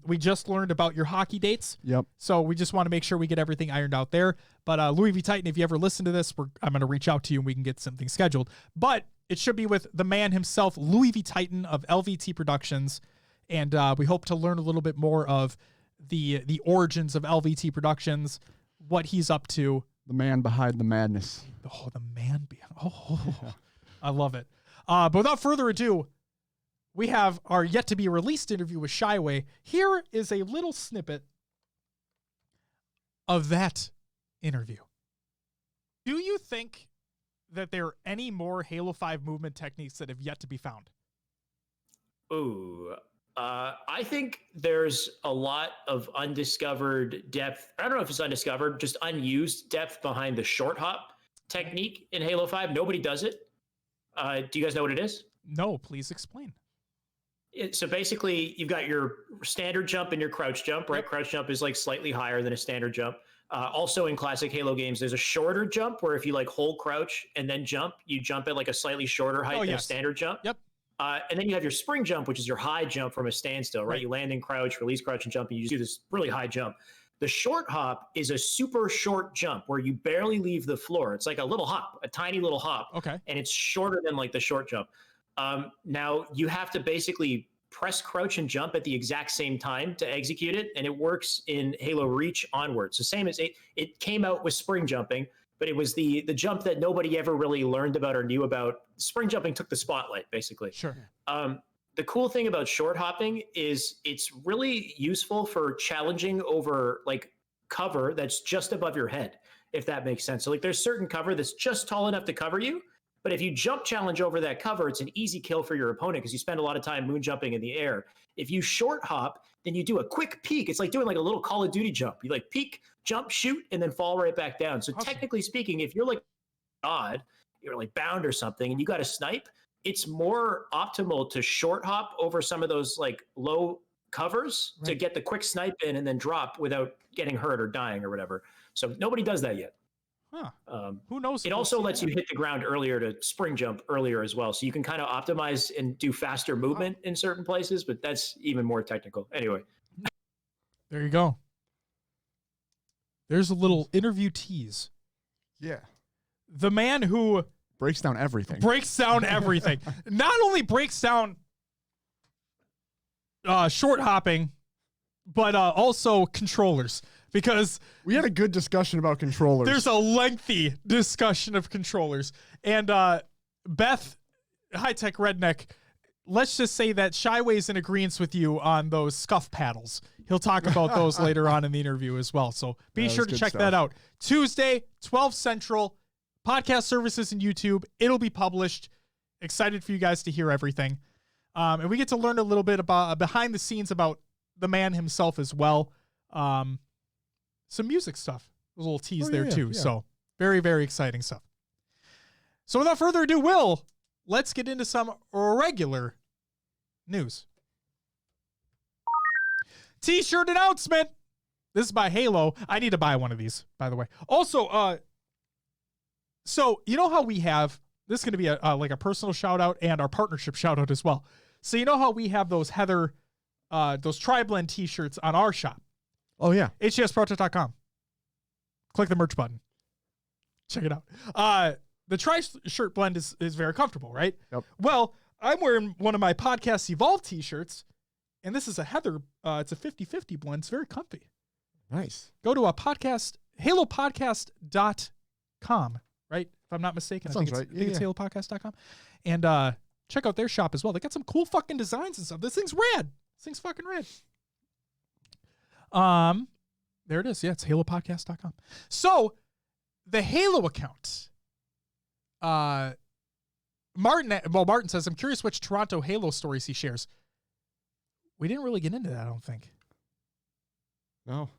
[SPEAKER 1] we just learned about your hockey dates.
[SPEAKER 2] Yep.
[SPEAKER 1] So we just want to make sure we get everything ironed out there. But Louis V. Titan, if you ever listen to this, I'm going to reach out to you and we can get something scheduled. But it should be with the man himself, Louis V. Titan of LVT Productions. And we hope to learn a little bit more of the origins of LVT Productions, what he's up to.
[SPEAKER 2] The man behind the madness.
[SPEAKER 1] Oh, the man behind. Oh, I love it. But without further ado, we have our yet to be released interview with ShyWay. Here is a little snippet of that interview. Do you think that there are any more Halo 5 movement techniques that have yet to be found?
[SPEAKER 3] Ooh, I think there's a lot of undiscovered depth. I don't know if it's undiscovered, just unused depth behind the short hop technique in Halo 5. Nobody does it. Do you guys know what it is?
[SPEAKER 1] No, please explain.
[SPEAKER 3] So basically, you've got your standard jump and your crouch jump, right?
[SPEAKER 1] Yep.
[SPEAKER 3] Crouch jump is like slightly higher than a standard jump. Also in classic Halo games, there's a shorter jump where if you like hold crouch and then jump, you jump at like a slightly shorter height than a standard jump.
[SPEAKER 1] Yep.
[SPEAKER 3] And then you have your spring jump, which is your high jump from a standstill, right? You land and crouch, release crouch and jump, and you just do this really high jump. The short hop is a super short jump where you barely leave the floor. It's like a little hop, a tiny little hop.
[SPEAKER 1] Okay.
[SPEAKER 3] And it's shorter than like the short jump. Now you have to basically press crouch and jump at the exact same time to execute it. And it works in Halo Reach onward. So same as it came out with spring jumping, but it was the jump that nobody ever really learned about or knew about. Spring jumping took the spotlight, basically.
[SPEAKER 1] Sure.
[SPEAKER 3] The cool thing about short hopping is it's really useful for challenging over like cover that's just above your head, if that makes sense. So like there's certain cover that's just tall enough to cover you, but if you jump challenge over that cover, it's an easy kill for your opponent because you spend a lot of time moon jumping in the air. If you short hop, then you do a quick peek. It's like doing like a little Call of Duty jump. You like peek, jump, shoot, and then fall right back down. So technically speaking, if you're like odd, you're like bound or something, and you got to snipe, it's more optimal to short hop over some of those like low covers to get the quick snipe in and then drop without getting hurt or dying or whatever. So nobody does that yet.
[SPEAKER 1] Huh. Who knows?
[SPEAKER 3] It also lets you hit the ground earlier to spring jump earlier as well. So you can kind of optimize and do faster movement in certain places, but that's even more technical. Anyway.
[SPEAKER 1] There you go. There's a little interview tease.
[SPEAKER 2] Yeah.
[SPEAKER 1] The man who
[SPEAKER 2] breaks down everything. Not only breaks down short hopping, but also controllers. Because we had a good discussion about controllers.
[SPEAKER 1] There's a lengthy discussion of controllers. And Beth, High Tech Redneck, let's just say that ShyWay's in agreement with you on those scuff paddles. He'll talk about those later on in the interview as well. So be sure to check that out. Tuesday, 12 Central, podcast services and YouTube. It'll be published. Excited for you guys to hear everything. And we get to learn a little bit about behind the scenes about the man himself as well. Some music stuff. A little tease there too. Yeah. So very, very exciting stuff. So without further ado, Will, let's get into some regular news. T-shirt announcement. This is by Halo. I need to buy one of these, by the way. Also, so you know how we have, this is going to be like a personal shout out and our partnership shout out as well. So you know how we have those Heather, those tri-blend T-shirts on our shop.
[SPEAKER 2] Oh, yeah.
[SPEAKER 1] HCSProTalk.com. Click the merch button. Check it out. The tri-shirt blend is very comfortable, right?
[SPEAKER 2] Yep.
[SPEAKER 1] Well, I'm wearing one of my Podcast Evolve T-shirts, and this is a Heather. It's a 50-50 blend. It's very comfy.
[SPEAKER 2] Nice.
[SPEAKER 1] Go to halopodcast.com, right? If I'm not mistaken.
[SPEAKER 2] Sounds right.
[SPEAKER 1] I think it's halopodcast.com. And check out their shop as well. They got some cool fucking designs and stuff. This thing's rad. This thing's fucking rad. There it is. Yeah, it's halopodcast.com. So the Halo account, Martin says, I'm curious which Toronto Halo stories he shares. We didn't really get into that, I don't think.
[SPEAKER 2] No,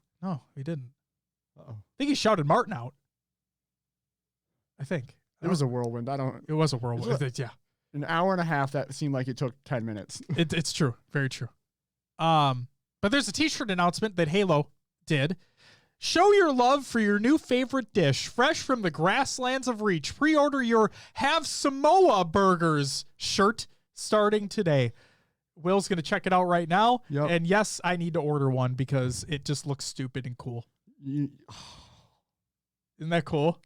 [SPEAKER 1] we didn't.
[SPEAKER 2] Uh-oh.
[SPEAKER 1] I think he shouted Martin out. I think.
[SPEAKER 2] It was a whirlwind.
[SPEAKER 1] It was a whirlwind. Yeah.
[SPEAKER 2] An hour and a half that seemed like it took 10 minutes.
[SPEAKER 1] It's true. Very true. But there's a T-shirt announcement that Halo did. Show your love for your new favorite dish, fresh from the grasslands of Reach. Pre-order your Have Samoa Burgers shirt starting today. Will's going to check it out right now.
[SPEAKER 2] Yep.
[SPEAKER 1] And yes, I need to order one because it just looks stupid and cool. Isn't that cool?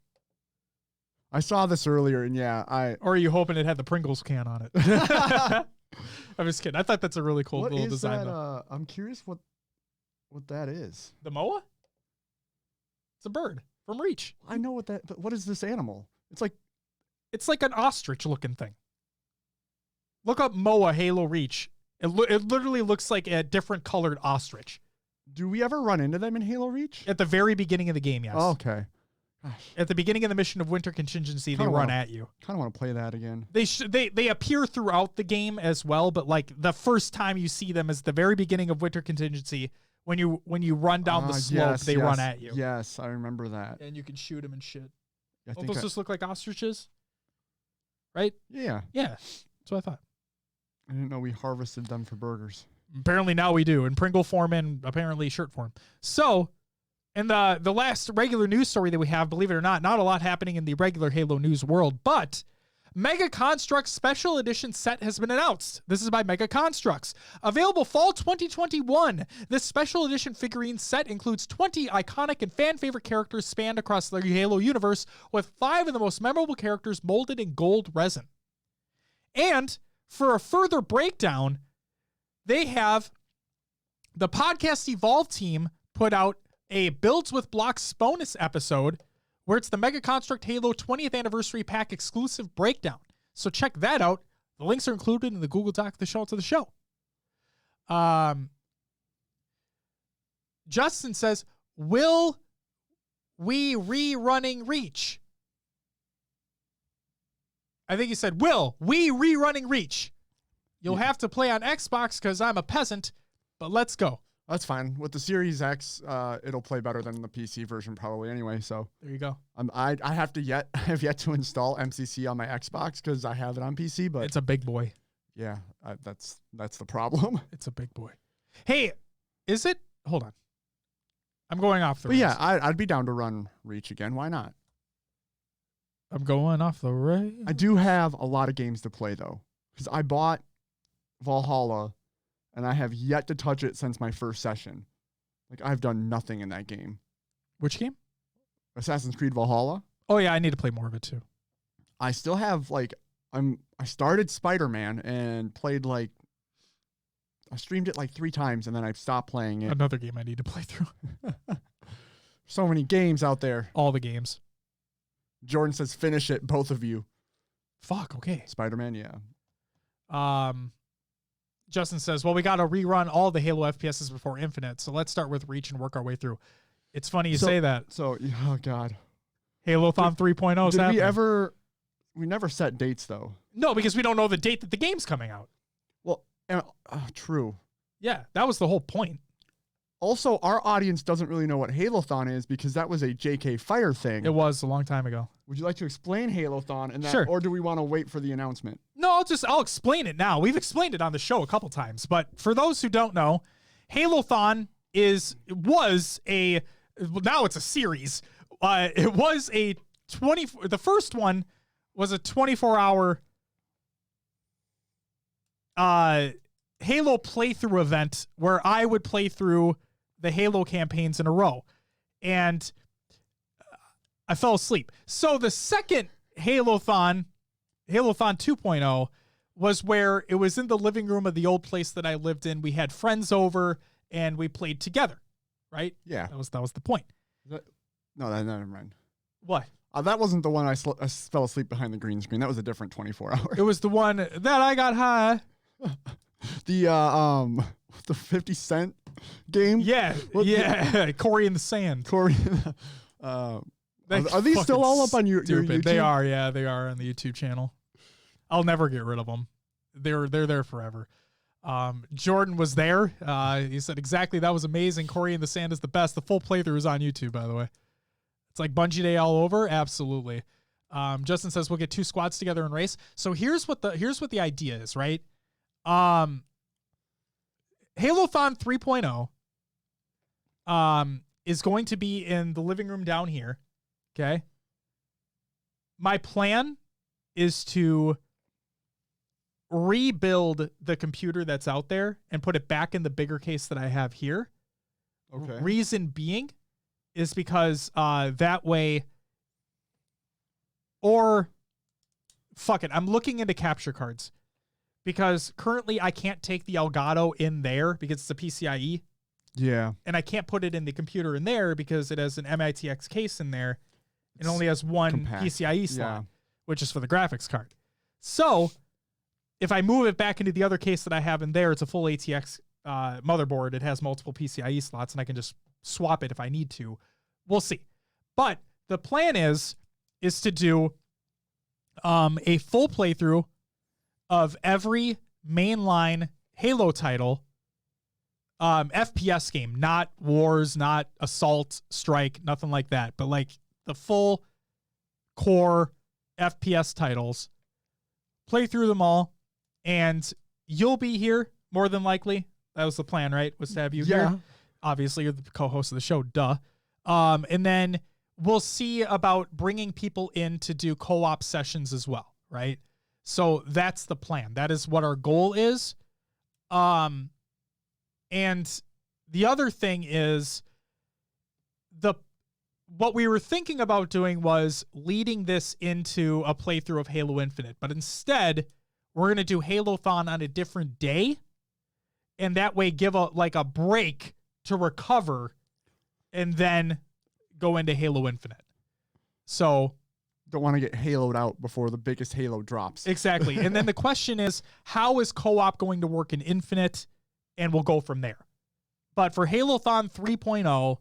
[SPEAKER 2] I saw this earlier, and
[SPEAKER 1] Or are you hoping it had the Pringles can on it? I'm just kidding. I thought that's a really cool little design.
[SPEAKER 2] What is that? I'm curious what that is.
[SPEAKER 1] The moa? It's a bird from Reach.
[SPEAKER 2] I know what that, but what is this animal? It's
[SPEAKER 1] like an ostrich looking thing. Look up moa Halo Reach. It literally looks like a different colored ostrich.
[SPEAKER 2] Do we ever run into them in Halo Reach?
[SPEAKER 1] At the very beginning of the game, yes.
[SPEAKER 2] Oh, okay. Gosh.
[SPEAKER 1] At the beginning of the mission of Winter Contingency, they run at you.
[SPEAKER 2] Kind of want to play that again.
[SPEAKER 1] They appear throughout the game as well, but like the first time you see them is the very beginning of Winter Contingency. When you run down the slope, they run at you.
[SPEAKER 2] Yes, I remember that.
[SPEAKER 1] And you can shoot them and shit.
[SPEAKER 2] Don't
[SPEAKER 1] those just look like ostriches? Right?
[SPEAKER 2] Yeah.
[SPEAKER 1] Yeah. That's what I thought.
[SPEAKER 2] I didn't know we harvested them for burgers.
[SPEAKER 1] Apparently now we do, in Pringle form and apparently shirt form. So, in the last regular news story that we have, believe it or not a lot happening in the regular Halo news world, but Mega Construx Special Edition set has been announced. This is by Mega Construx. Available fall 2021. This Special Edition figurine set includes 20 iconic and fan-favorite characters spanned across the Halo universe, with 5 of the most memorable characters molded in gold resin. And for a further breakdown, they have the Podcast Evolve team put out a Builds with Blocks bonus episode where it's the Mega Construct Halo 20th Anniversary Pack exclusive breakdown. So check that out. The links are included in the Google Doc, the show notes of the show. Justin says, will we rerunning Reach? I think he said, will we rerunning Reach? You'll have to play on Xbox because I'm a peasant, but let's go.
[SPEAKER 2] That's fine. With the Series X, it'll play better than the PC version probably anyway. So
[SPEAKER 1] there you go.
[SPEAKER 2] I have yet to install MCC on my Xbox because I have it on PC. But
[SPEAKER 1] it's a big boy.
[SPEAKER 2] Yeah, that's the problem.
[SPEAKER 1] It's a big boy. Hey, is it? Hold on. I'm going off the rails.
[SPEAKER 2] Yeah, I'd be down to run Reach again. Why not?
[SPEAKER 1] I'm going off the rails.
[SPEAKER 2] I do have a lot of games to play though, because I bought Valhalla, and I have yet to touch it since my first session. Like, I've done nothing in that game.
[SPEAKER 1] Which game?
[SPEAKER 2] Assassin's Creed Valhalla.
[SPEAKER 1] Oh, yeah, I need to play more of it, too.
[SPEAKER 2] I still have, I started Spider-Man and played, I streamed it 3 times, and then I stopped playing it.
[SPEAKER 1] Another game I need to play through.
[SPEAKER 2] So many games out there.
[SPEAKER 1] All the games.
[SPEAKER 2] Jordan says, finish it, both of you.
[SPEAKER 1] Fuck, okay.
[SPEAKER 2] Spider-Man, yeah.
[SPEAKER 1] Justin says, well, we got to rerun all the Halo FPSs before Infinite, so let's start with Reach and work our way through. It's funny you say that.
[SPEAKER 2] So, oh, God.
[SPEAKER 1] Halo-thon 3.0 is happening.
[SPEAKER 2] We never set dates, though.
[SPEAKER 1] No, because we don't know the date that the game's coming out.
[SPEAKER 2] Well, true.
[SPEAKER 1] Yeah, that was the whole point.
[SPEAKER 2] Also, our audience doesn't really know what Halo-thon is because that was a JK Fire thing.
[SPEAKER 1] It was a long time ago.
[SPEAKER 2] Would you like to explain Halo-thon and that,
[SPEAKER 1] sure.
[SPEAKER 2] Or do we want to wait for the announcement?
[SPEAKER 1] No, I'll explain it now. We've explained it on the show a couple times, but for those who don't know, Halo-thon now it's a series. It was the first one was a 24-hour Halo playthrough event where I would play through the Halo campaigns in a row. And I fell asleep. So the second Halo-thon 2.0, was where it was in the living room of the old place that I lived in. We had friends over and we played together, right?
[SPEAKER 2] Yeah.
[SPEAKER 1] That was the point.
[SPEAKER 2] Never mind.
[SPEAKER 1] What?
[SPEAKER 2] That wasn't the one I fell asleep behind the green screen. That was a different 24 hour.
[SPEAKER 1] It was the one that I got high.
[SPEAKER 2] The 50 Cent game?
[SPEAKER 1] Yeah. Corey in the Sand.
[SPEAKER 2] Corey. Are these still all up on your YouTube?
[SPEAKER 1] They are, yeah. They are on the YouTube channel. I'll never get rid of them. They're there forever. Jordan was there. He said, exactly, that was amazing. Corey in the Sand is the best. The full playthrough is on YouTube, by the way. It's like Bungie Day all over. Absolutely. Justin says we'll get 2 squads together and race. So here's what the idea is, right? Halo-thon 3.0 is going to be in the living room down here. Okay. My plan is to rebuild the computer that's out there and put it back in the bigger case that I have here.
[SPEAKER 2] Okay.
[SPEAKER 1] Reason being is because that way Or fuck it, I'm looking into capture cards because currently I can't take the Elgato in there because it's a PCIe.
[SPEAKER 2] Yeah.
[SPEAKER 1] And I can't put it in the computer in there because it has an MITX case in there. It only has one
[SPEAKER 2] compact.
[SPEAKER 1] PCIe slot, which is for the graphics card. So if I move it back into the other case that I have in there, it's a full ATX motherboard. It has multiple PCIe slots, and I can just swap it if I need to. We'll see. But the plan is to do a full playthrough of every mainline Halo title, FPS game, not Wars, not Assault, Strike, nothing like that, but like the full core FPS titles, play through them all, and you'll be here more than likely. That was the plan, right? Was to have you here. Obviously, you're the co-host of the show, duh. And then we'll see about bringing people in to do co-op sessions as well, right? So that's the plan. That is what our goal is. And the other thing is what we were thinking about doing was leading this into a playthrough of Halo Infinite, but instead we're going to do Halo-thon on a different day, and that way give a break to recover and then go into Halo Infinite. So
[SPEAKER 2] don't want to get haloed out before the biggest Halo drops.
[SPEAKER 1] Exactly. And then the question is, how is co-op going to work in Infinite? And we'll go from there. But for Halo-thon 3.0,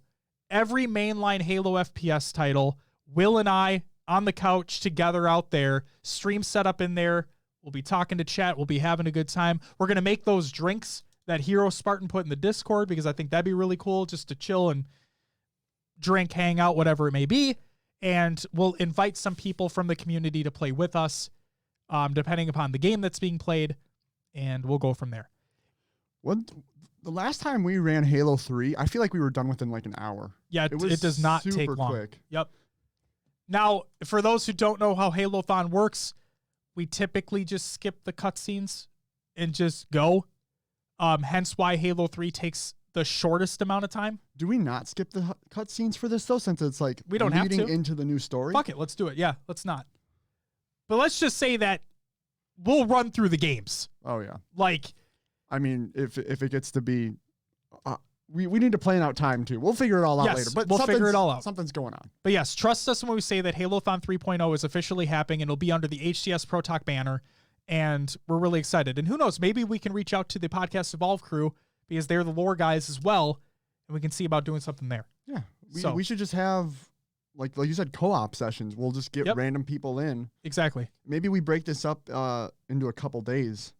[SPEAKER 1] every mainline Halo FPS title, Will and I on the couch together out there, stream set up in there. We'll be talking to chat. We'll be having a good time. We're going to make those drinks that Hero Spartan put in the Discord because I think that'd be really cool just to chill and drink, hang out, whatever it may be. And we'll invite some people from the community to play with us, depending upon the game that's being played, and we'll go from there.
[SPEAKER 2] The last time we ran Halo 3, I feel like we were done within like an hour.
[SPEAKER 1] Yeah, it does not take long.
[SPEAKER 2] Quick.
[SPEAKER 1] Yep. Now, for those who don't know how Halo-thon works, we typically just skip the cutscenes and just go. Hence why Halo 3 takes the shortest amount of time.
[SPEAKER 2] Do we not skip the cutscenes for this though, since it's like
[SPEAKER 1] we don't
[SPEAKER 2] leading
[SPEAKER 1] have to
[SPEAKER 2] into the new story?
[SPEAKER 1] Fuck it, let's do it. Yeah, let's not. But let's just say that we'll run through the games.
[SPEAKER 2] Oh yeah.
[SPEAKER 1] Like,
[SPEAKER 2] I mean, if it gets to be, we need to plan out time too. We'll figure it all out later. But
[SPEAKER 1] we'll figure it all out.
[SPEAKER 2] Something's going on.
[SPEAKER 1] But yes, trust us when we say that Halo-thon 3.0 is officially happening and it'll be under the HCS Pro Talk banner. And we're really excited. And who knows, maybe we can reach out to the Podcast Evolve crew because they're the lore guys as well. And we can see about doing something there.
[SPEAKER 2] Yeah. We should just have, like you said, co-op sessions. We'll just get random people in.
[SPEAKER 1] Exactly.
[SPEAKER 2] Maybe we break this up into a couple days.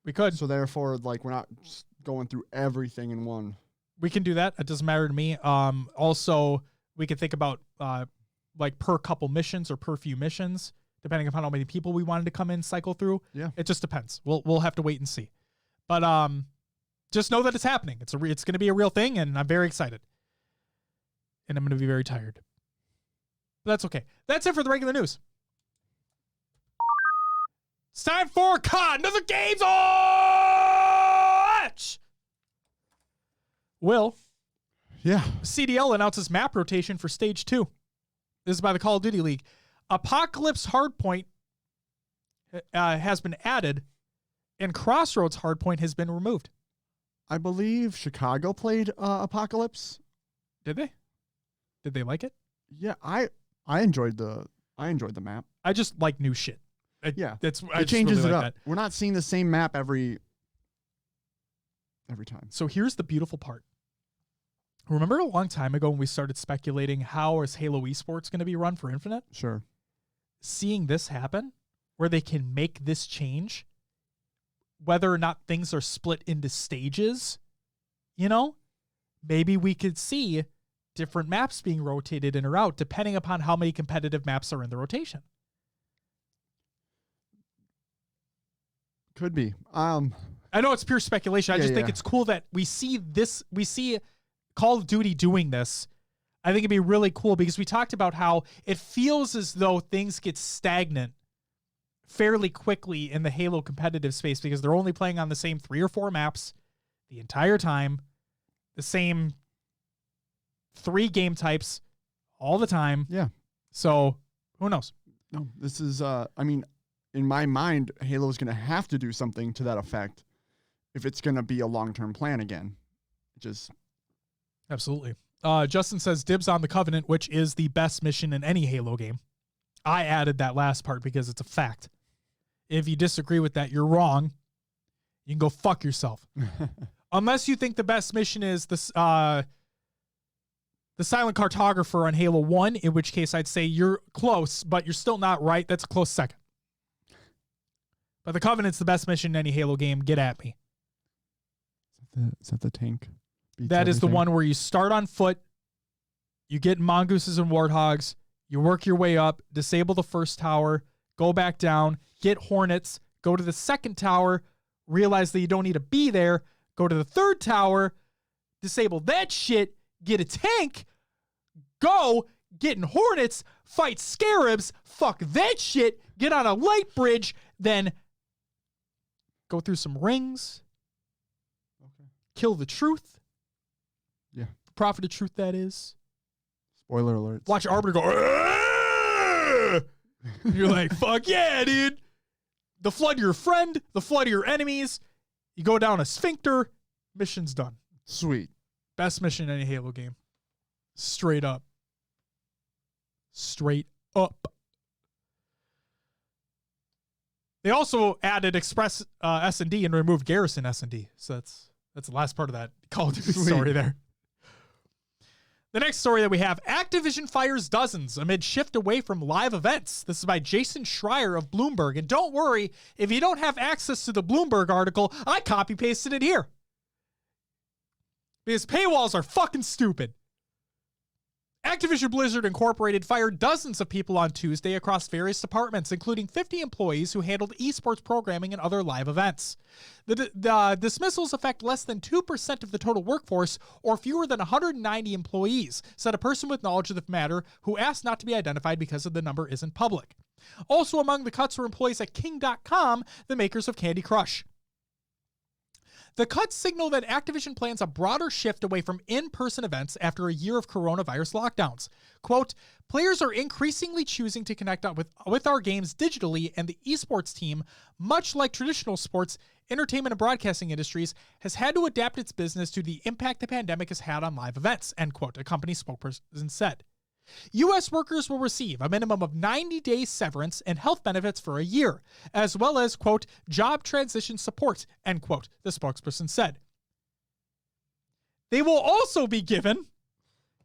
[SPEAKER 1] We could.
[SPEAKER 2] So therefore, like, we're not just going through everything in one.
[SPEAKER 1] We can do that. It doesn't matter to me. Also, we could think about like per couple missions or per few missions, depending upon how many people we wanted to come in, cycle through.
[SPEAKER 2] Yeah.
[SPEAKER 1] It just depends. We'll have to wait and see. But just know that it's happening. It's going to be a real thing, and I'm very excited. And I'm going to be very tired. But that's okay. That's it for the regular news. It's time for another Games Watch. Will.
[SPEAKER 2] Yeah.
[SPEAKER 1] CDL announces map rotation for Stage 2. This is by the Call of Duty League. Apocalypse Hardpoint has been added, and Crossroads Hardpoint has been removed.
[SPEAKER 2] I believe Chicago played Apocalypse.
[SPEAKER 1] Did they? Did they like it?
[SPEAKER 2] Yeah, I enjoyed the map.
[SPEAKER 1] I just like new shit.
[SPEAKER 2] It
[SPEAKER 1] it
[SPEAKER 2] changes
[SPEAKER 1] really
[SPEAKER 2] it
[SPEAKER 1] like
[SPEAKER 2] up.
[SPEAKER 1] that.
[SPEAKER 2] We're not seeing the same map every time.
[SPEAKER 1] So here's the beautiful part. Remember a long time ago when we started speculating how is Halo esports going to be run for Infinite?
[SPEAKER 2] Sure.
[SPEAKER 1] Seeing this happen, where they can make this change, whether or not things are split into stages, maybe we could see different maps being rotated in or out depending upon how many competitive maps are in the rotation.
[SPEAKER 2] Could be.
[SPEAKER 1] I know it's pure speculation. I just think it's cool that we see Call of Duty doing this. I think it'd be really cool because we talked about how it feels as though things get stagnant fairly quickly in the Halo competitive space because they're only playing on the same 3 or 4 maps the entire time, the same 3 game types all the time.
[SPEAKER 2] Yeah.
[SPEAKER 1] So who knows?
[SPEAKER 2] No, this is, I mean, in my mind, Halo is going to have to do something to that effect if it's going to be a long-term plan again. Just
[SPEAKER 1] Absolutely. Justin says dibs on the Covenant, which is the best mission in any Halo game. I added that last part because it's a fact. If you disagree with that, you're wrong. You can go fuck yourself. Unless you think the best mission is the Silent Cartographer on Halo 1, in which case I'd say you're close, but you're still not right. That's a close second. But the Covenant's the best mission in any Halo game. Get at me.
[SPEAKER 2] Is that the tank?
[SPEAKER 1] That is the one where you start on foot, you get mongooses and warthogs, you work your way up, disable the first tower, go back down, get hornets, go to the second tower, realize that you don't need to be there, go to the third tower, disable that shit, get a tank, go, get in hornets, fight scarabs, fuck that shit, get on a light bridge, then go through some rings, kill the truth.
[SPEAKER 2] Yeah.
[SPEAKER 1] The prophet of truth, that is.
[SPEAKER 2] Spoiler alert.
[SPEAKER 1] Watch Arbiter go, "Arrgh!" You're like, fuck yeah, dude. The flood your friend, the flood your enemies. You go down a sphincter, mission's done.
[SPEAKER 2] Sweet.
[SPEAKER 1] Best mission in any Halo game. Straight up. Straight up. They also added Express S&D and removed Garrison S&D. So that's the last part of that Call of Duty story there. The next story that we have, Activision fires dozens amid shift away from live events. This is by Jason Schreier of Bloomberg. And don't worry, if you don't have access to the Bloomberg article, I copy-pasted it here. Because paywalls are fucking stupid. Activision Blizzard Incorporated fired dozens of people on Tuesday across various departments, including 50 employees who handled esports programming and other live events. The dismissals affect less than 2% of the total workforce, or fewer than 190 employees, said a person with knowledge of the matter who asked not to be identified because the number isn't public. Also among the cuts were employees at King.com, the makers of Candy Crush. The cuts signal that Activision plans a broader shift away from in-person events after a year of coronavirus lockdowns. Quote, players are increasingly choosing to connect up with our games digitally, and the esports team, much like traditional sports, entertainment, and broadcasting industries, has had to adapt its business to the impact the pandemic has had on live events, end quote, a company spokesperson said. U.S. workers will receive a minimum of 90-day severance and health benefits for a year, as well as, quote, job transition support, end quote, the spokesperson said. They will also be given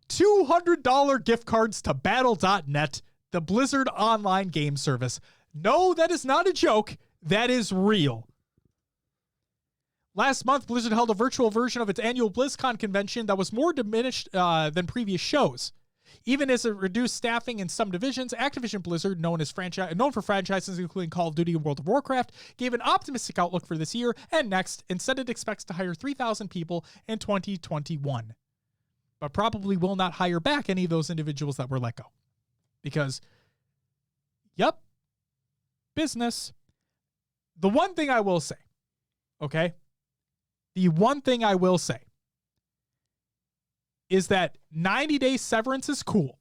[SPEAKER 1] $200 gift cards to Battle.net, the Blizzard online game service. No, that is not a joke. That is real. Last month, Blizzard held a virtual version of its annual BlizzCon convention that was more diminished than previous shows. Even as it reduced staffing in some divisions, Activision Blizzard, known for franchises including Call of Duty and World of Warcraft, gave an optimistic outlook for this year and next, and said it expects to hire 3,000 people in 2021. But probably will not hire back any of those individuals that were let go. Because, yep, business. The one thing I will say, okay? The one thing I will say is that 90-day severance is cool.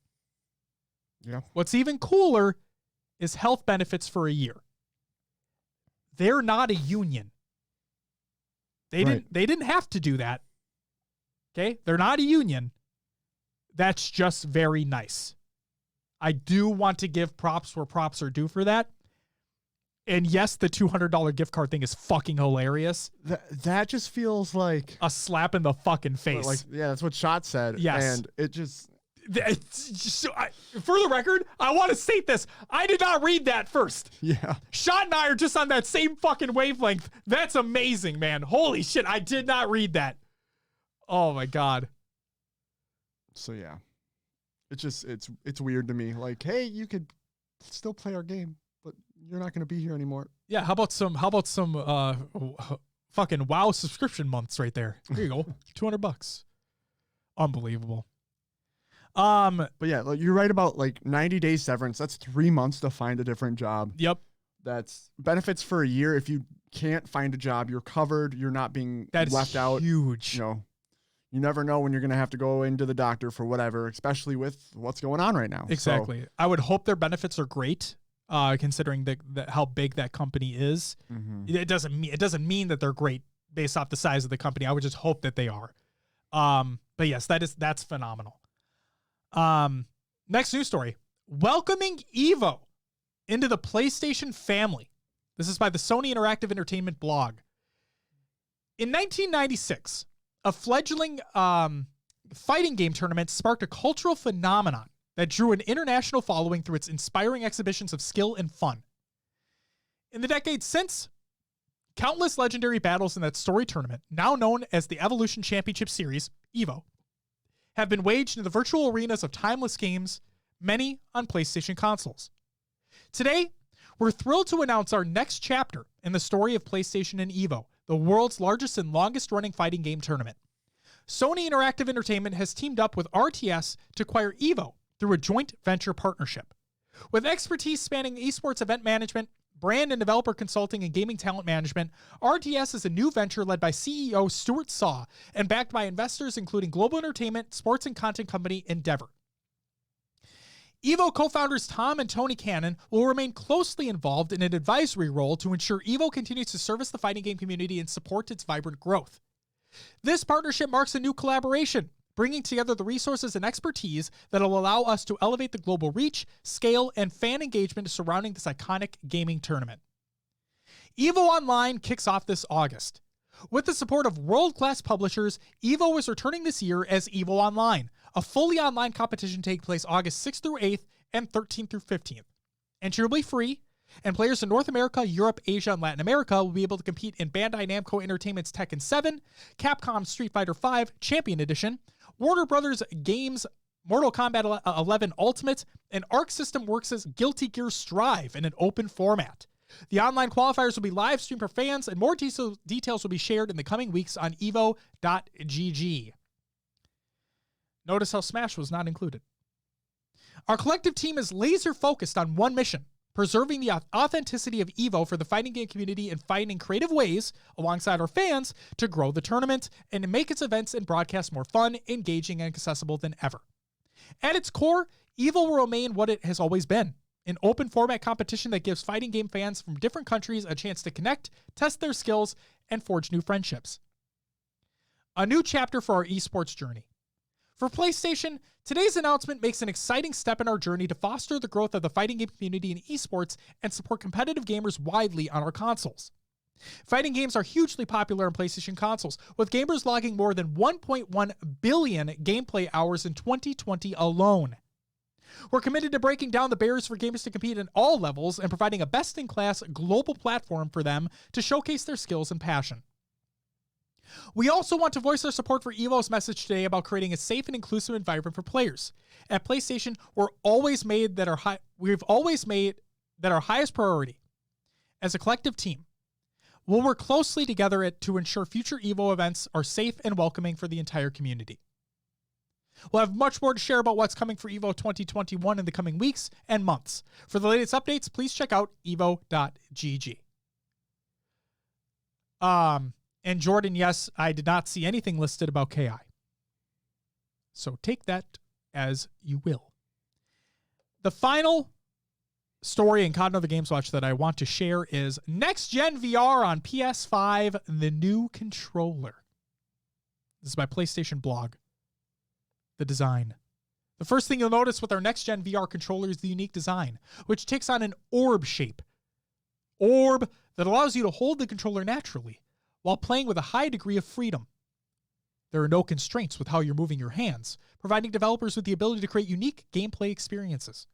[SPEAKER 2] Yeah.
[SPEAKER 1] What's even cooler is health benefits for a year. They're not a union. They didn't have to do that. Okay? They're not a union. That's just very nice. I do want to give props where props are due for that. And yes, the $200 gift card thing is fucking hilarious.
[SPEAKER 2] That just feels like
[SPEAKER 1] a slap in the fucking face.
[SPEAKER 2] Like, yeah, that's what Shot said.
[SPEAKER 1] Yes.
[SPEAKER 2] And it just...
[SPEAKER 1] for the record, I want to state this. I did not read that first.
[SPEAKER 2] Yeah.
[SPEAKER 1] Shot and I are just on that same fucking wavelength. That's amazing, man. Holy shit, I did not read that. Oh my God.
[SPEAKER 2] So yeah. It's just, it's weird to me. Like, hey, you could still play our game, but you're not going to be here anymore.
[SPEAKER 1] Yeah, how about some fucking WoW subscription months right there? There you go. $200. Unbelievable.
[SPEAKER 2] But yeah, like you're right about like 90 days severance. That's 3 months to find a different job.
[SPEAKER 1] Yep.
[SPEAKER 2] That's benefits for a year. If you can't find a job, you're covered. You're not being left out.
[SPEAKER 1] Huge.
[SPEAKER 2] You know, you never know when you're going to have to go into the doctor for whatever, especially with what's going on right now.
[SPEAKER 1] Exactly. So, I would hope their benefits are great. considering how big that company is. It doesn't mean that they're great based off the size of the company. I would just hope that they are. But yes, that's phenomenal. Next news story: welcoming Evo into the PlayStation family. This is by the Sony Interactive Entertainment blog. In 1996, a fledgling fighting game tournament sparked a cultural phenomenon that drew an international following through its inspiring exhibitions of skill and fun. In the decades since, countless legendary battles in that story tournament, now known as the Evolution Championship Series, EVO, have been waged in the virtual arenas of timeless games, many on PlayStation consoles. Today, we're thrilled to announce our next chapter in the story of PlayStation and EVO, the world's largest and longest-running fighting game tournament. Sony Interactive Entertainment has teamed up with RTS to acquire EVO through a joint venture partnership. With expertise spanning esports event management, brand and developer consulting, and gaming talent management, RTS is a new venture led by CEO Stuart Saw and backed by investors including global entertainment, sports, and content company Endeavor. EVO co-founders Tom and Tony Cannon will remain closely involved in an advisory role to ensure EVO continues to service the fighting game community and support its vibrant growth. This partnership marks a new collaboration, bringing together the resources and expertise that will allow us to elevate the global reach, scale, and fan engagement surrounding this iconic gaming tournament. EVO Online kicks off this August. With the support of world-class publishers, EVO is returning this year as EVO Online, a fully online competition taking place August 6th through 8th and 13th through 15th. Entry will be free, and players in North America, Europe, Asia, and Latin America will be able to compete in Bandai Namco Entertainment's Tekken 7, Capcom's Street Fighter V Champion Edition, Warner Brothers Games' Mortal Kombat 11 Ultimate, and Arc System Works' Guilty Gear Strive in an open format. The online qualifiers will be live streamed for fans, and more details will be shared in the coming weeks on evo.gg. Notice how Smash was not included. Our collective team is laser focused on one mission: preserving the authenticity of EVO for the fighting game community and finding creative ways, alongside our fans, to grow the tournament and to make its events and broadcasts more fun, engaging, and accessible than ever. At its core, EVO will remain what it has always been: an open format competition that gives fighting game fans from different countries a chance to connect, test their skills, and forge new friendships. A new chapter for our esports journey. For PlayStation, today's announcement makes an exciting step in our journey to foster the growth of the fighting game community in esports and support competitive gamers widely on our consoles. Fighting games are hugely popular on PlayStation consoles, with gamers logging more than 1.1 billion gameplay hours in 2020 alone. We're committed to breaking down the barriers for gamers to compete at all levels and providing a best-in-class global platform for them to showcase their skills and passion. We also want to voice our support for EVO's message today about creating a safe and inclusive environment for players. At PlayStation, we've always made that our highest priority. As a collective team, we'll work closely together to ensure future EVO events are safe and welcoming for the entire community. We'll have much more to share about what's coming for EVO 2021 in the coming weeks and months. For the latest updates, please check out evo.gg. And Jordan, yes, I did not see anything listed about KI. So take that as you will. The final story in Cotton of the Games Watch that I want to share is Next Gen VR on PS5, the new controller. This is my PlayStation blog. The design. The first thing you'll notice with our Next Gen VR controller is the unique design, which takes on an orb shape. Orb that allows you to hold the controller naturally while playing with a high degree of freedom. There are no constraints with how you're moving your hands, providing developers with the ability to create unique gameplay experiences.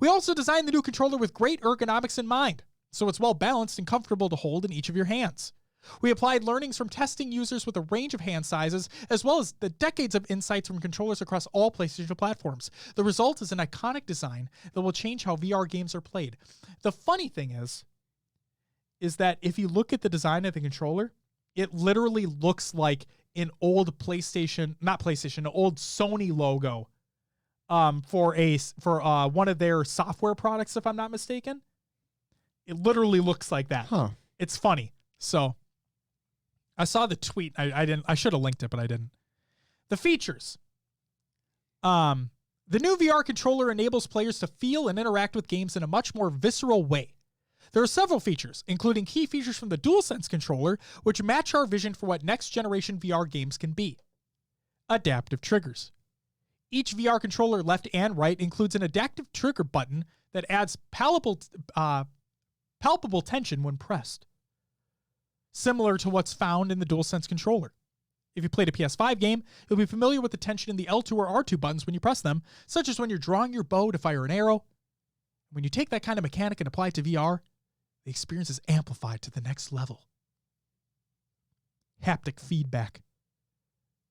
[SPEAKER 1] We also designed the new controller with great ergonomics in mind, so it's well balanced and comfortable to hold in each of your hands. We applied learnings from testing users with a range of hand sizes, as well as the decades of insights from controllers across all PlayStation platforms. The result is an iconic design that will change how VR games are played. The funny thing is that if you look at the design of the controller, it literally looks like an old an old Sony logo for one of their software products, if I'm not mistaken. It literally looks like that.
[SPEAKER 2] Huh.
[SPEAKER 1] It's funny. So I saw the tweet. I should have linked it, but I didn't. The features. The new VR controller enables players to feel and interact with games in a much more visceral way. There are several features, including key features from the DualSense controller, which match our vision for what next-generation VR games can be. Adaptive triggers. Each VR controller, left and right, includes an adaptive trigger button that adds palpable tension when pressed, similar to what's found in the DualSense controller. If you played a PS5 game, you'll be familiar with the tension in the L2 or R2 buttons when you press them, such as when you're drawing your bow to fire an arrow. When you take that kind of mechanic and apply it to VR, the experience is amplified to the next level. Haptic feedback.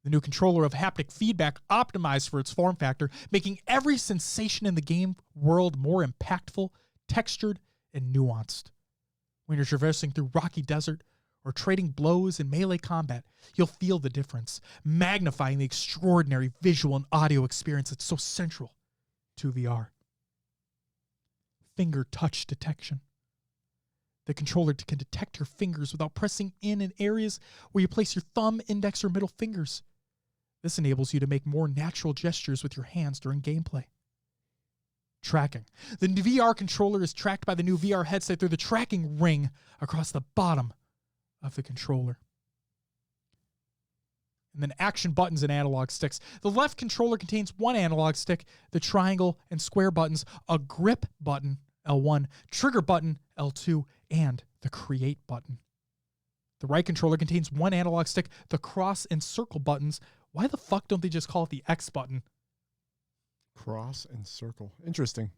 [SPEAKER 1] The new controller of haptic feedback optimized for its form factor, making every sensation in the game world more impactful, textured, and nuanced. When you're traversing through rocky desert or trading blows in melee combat, you'll feel the difference, magnifying the extraordinary visual and audio experience that's so central to VR. Finger touch detection. The controller can detect your fingers without pressing in areas where you place your thumb, index, or middle fingers. This enables you to make more natural gestures with your hands during gameplay. Tracking. The VR controller is tracked by the new VR headset through the tracking ring across the bottom of the controller. And then action buttons and analog sticks. The left controller contains one analog stick, the triangle and square buttons, a grip button, L1, trigger button, L2, and the create button. The right controller contains one analog stick, the cross and circle buttons. Why the fuck don't they just call it the X button?
[SPEAKER 2] Cross and circle. Interesting.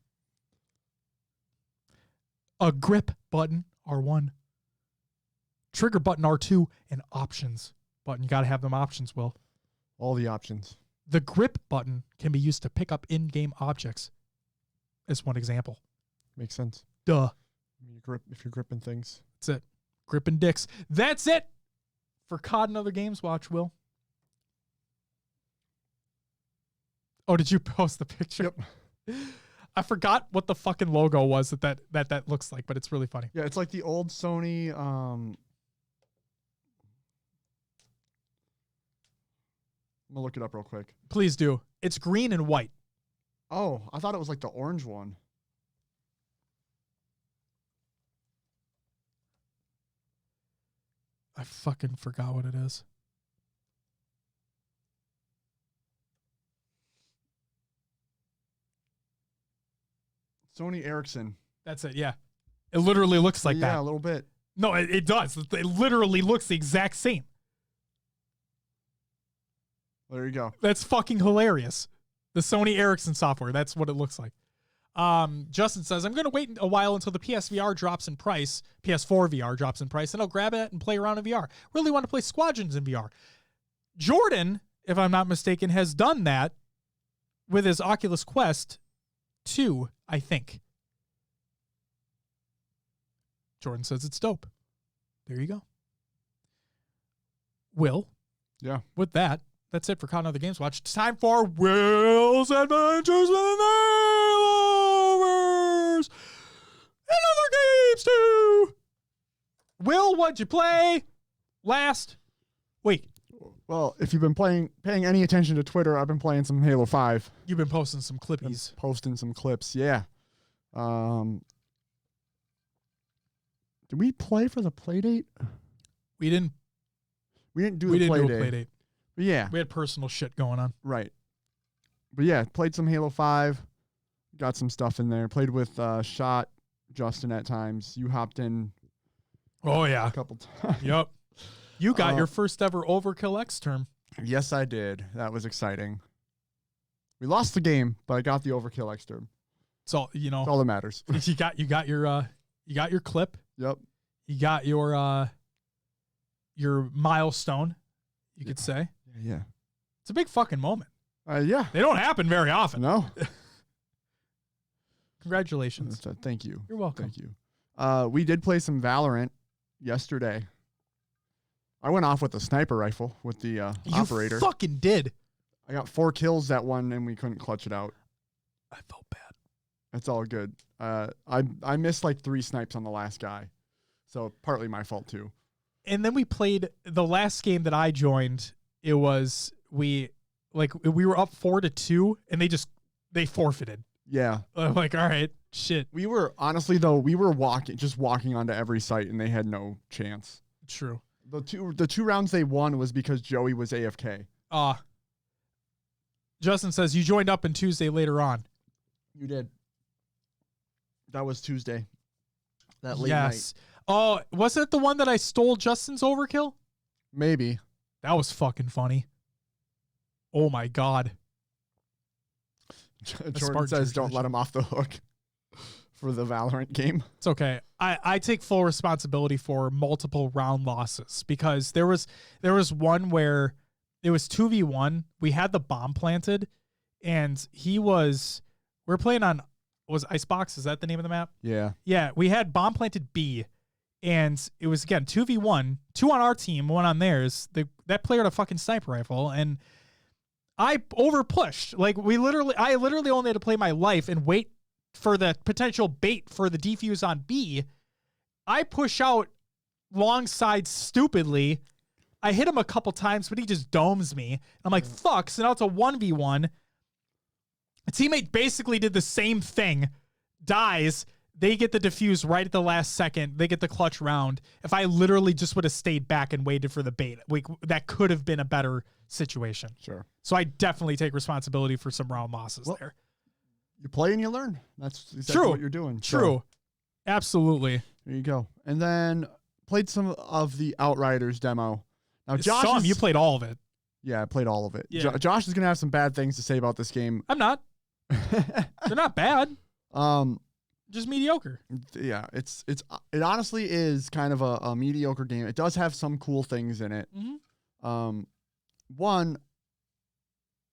[SPEAKER 1] A grip button, R1. Trigger button, R2, and options button. You got to have them options, Will.
[SPEAKER 2] All the options.
[SPEAKER 1] The grip button can be used to pick up in-game objects, as one example.
[SPEAKER 2] Makes sense.
[SPEAKER 1] Duh.
[SPEAKER 2] If you're gripping things.
[SPEAKER 1] That's it. Gripping dicks. That's it for COD and Other Games Watch, Will. Oh, did you post the picture?
[SPEAKER 2] Yep.
[SPEAKER 1] I forgot what the fucking logo was that looks like, but it's really funny.
[SPEAKER 2] Yeah, it's like the old Sony. I'm gonna look it up real quick.
[SPEAKER 1] Please do. It's green and white.
[SPEAKER 2] Oh, I thought it was like the orange one.
[SPEAKER 1] I fucking forgot what it is.
[SPEAKER 2] Sony Ericsson.
[SPEAKER 1] That's it, yeah. It literally looks like that.
[SPEAKER 2] Yeah, a little bit.
[SPEAKER 1] No, it does. It literally looks the exact same.
[SPEAKER 2] There you go.
[SPEAKER 1] That's fucking hilarious. The Sony Ericsson software. That's what it looks like. Justin says, I'm going to wait a while until the PSVR drops in price. PS4 VR drops in price, and I'll grab it and play around in VR. Really want to play Squadrons in VR. Jordan, if I'm not mistaken, has done that with his Oculus Quest 2, I think. Jordan says it's dope. There you go. Will.
[SPEAKER 2] Yeah.
[SPEAKER 1] With that, that's it for COD and Other Games Watch. It's time for Will's Adventures with Nailovers and Other Games too. Will, what'd you play last week?
[SPEAKER 2] Well, if you've been paying any attention to Twitter, I've been playing some Halo 5.
[SPEAKER 1] You've been posting some clippies.
[SPEAKER 2] Posting some clips, yeah. Did we play for the play date?
[SPEAKER 1] We didn't
[SPEAKER 2] do a play
[SPEAKER 1] date.
[SPEAKER 2] But yeah.
[SPEAKER 1] We had personal shit going on.
[SPEAKER 2] Right. But yeah, played some Halo 5. Got some stuff in there. Played with Shot, Justin at times. You hopped in.
[SPEAKER 1] Oh, yeah.
[SPEAKER 2] A couple times.
[SPEAKER 1] Yep. You got your first ever Overkill X term.
[SPEAKER 2] Yes, I did. That was exciting. We lost the game, but I got the Overkill X term.
[SPEAKER 1] So,
[SPEAKER 2] That's all that matters.
[SPEAKER 1] you got your clip.
[SPEAKER 2] Yep.
[SPEAKER 1] You got your milestone, you could say.
[SPEAKER 2] Yeah.
[SPEAKER 1] It's a big fucking moment.
[SPEAKER 2] Yeah.
[SPEAKER 1] They don't happen very often.
[SPEAKER 2] No.
[SPEAKER 1] Congratulations.
[SPEAKER 2] Thank you.
[SPEAKER 1] You're welcome.
[SPEAKER 2] Thank you. We did play some Valorant yesterday. I went off with a sniper rifle with the operator.
[SPEAKER 1] You fucking did.
[SPEAKER 2] I got 4 kills that one, and we couldn't clutch it out.
[SPEAKER 1] I felt bad.
[SPEAKER 2] It's all good. I missed like 3 snipes on the last guy, so partly my fault too.
[SPEAKER 1] And then we played the last game that I joined. It was we were up 4-2, and they they forfeited.
[SPEAKER 2] Yeah.
[SPEAKER 1] I'm like, all right, shit.
[SPEAKER 2] We were honestly though, we were walking onto every site and they had no chance.
[SPEAKER 1] True.
[SPEAKER 2] The two rounds they won was because Joey was AFK.
[SPEAKER 1] Justin says you joined up on Tuesday later on.
[SPEAKER 2] You did. That was Tuesday. That late night.
[SPEAKER 1] Oh, was it the one that I stole Justin's overkill?
[SPEAKER 2] Maybe.
[SPEAKER 1] That was fucking funny. Oh my God.
[SPEAKER 2] Jordan says don't let him off the hook for the Valorant game.
[SPEAKER 1] It's okay. I take full responsibility for multiple round losses because there was one where it was 2v1. We had the bomb planted and we're playing on, was Icebox? Is that the name of the map?
[SPEAKER 2] Yeah.
[SPEAKER 1] Yeah. We had bomb planted B and it was again 2v1, 2 on our team, 1 on theirs. That player had a fucking sniper rifle and I over pushed. Like I literally only had to play my life and wait for the potential bait for the defuse on B. I push out long side stupidly. I hit him a couple times, but he just domes me. I'm like, fuck. So now it's a 1v1. A teammate basically did the same thing. Dies. They get the defuse right at the last second. They get the clutch round. If I literally just would have stayed back and waited for the bait, that could have been a better situation.
[SPEAKER 2] Sure.
[SPEAKER 1] So I definitely take responsibility for some round losses there.
[SPEAKER 2] You play and you learn. That's exactly
[SPEAKER 1] True.
[SPEAKER 2] what you're doing.
[SPEAKER 1] True.
[SPEAKER 2] So,
[SPEAKER 1] absolutely.
[SPEAKER 2] there you go. And then played some of the Outriders demo. Now,
[SPEAKER 1] You played all of it.
[SPEAKER 2] Yeah, I played all of it.
[SPEAKER 1] Yeah.
[SPEAKER 2] Josh is going to have some bad things to say about this game.
[SPEAKER 1] I'm not. They're not bad. Just mediocre.
[SPEAKER 2] Yeah, it honestly is kind of a mediocre game. It does have some cool things in it.
[SPEAKER 1] Mm-hmm.
[SPEAKER 2] One,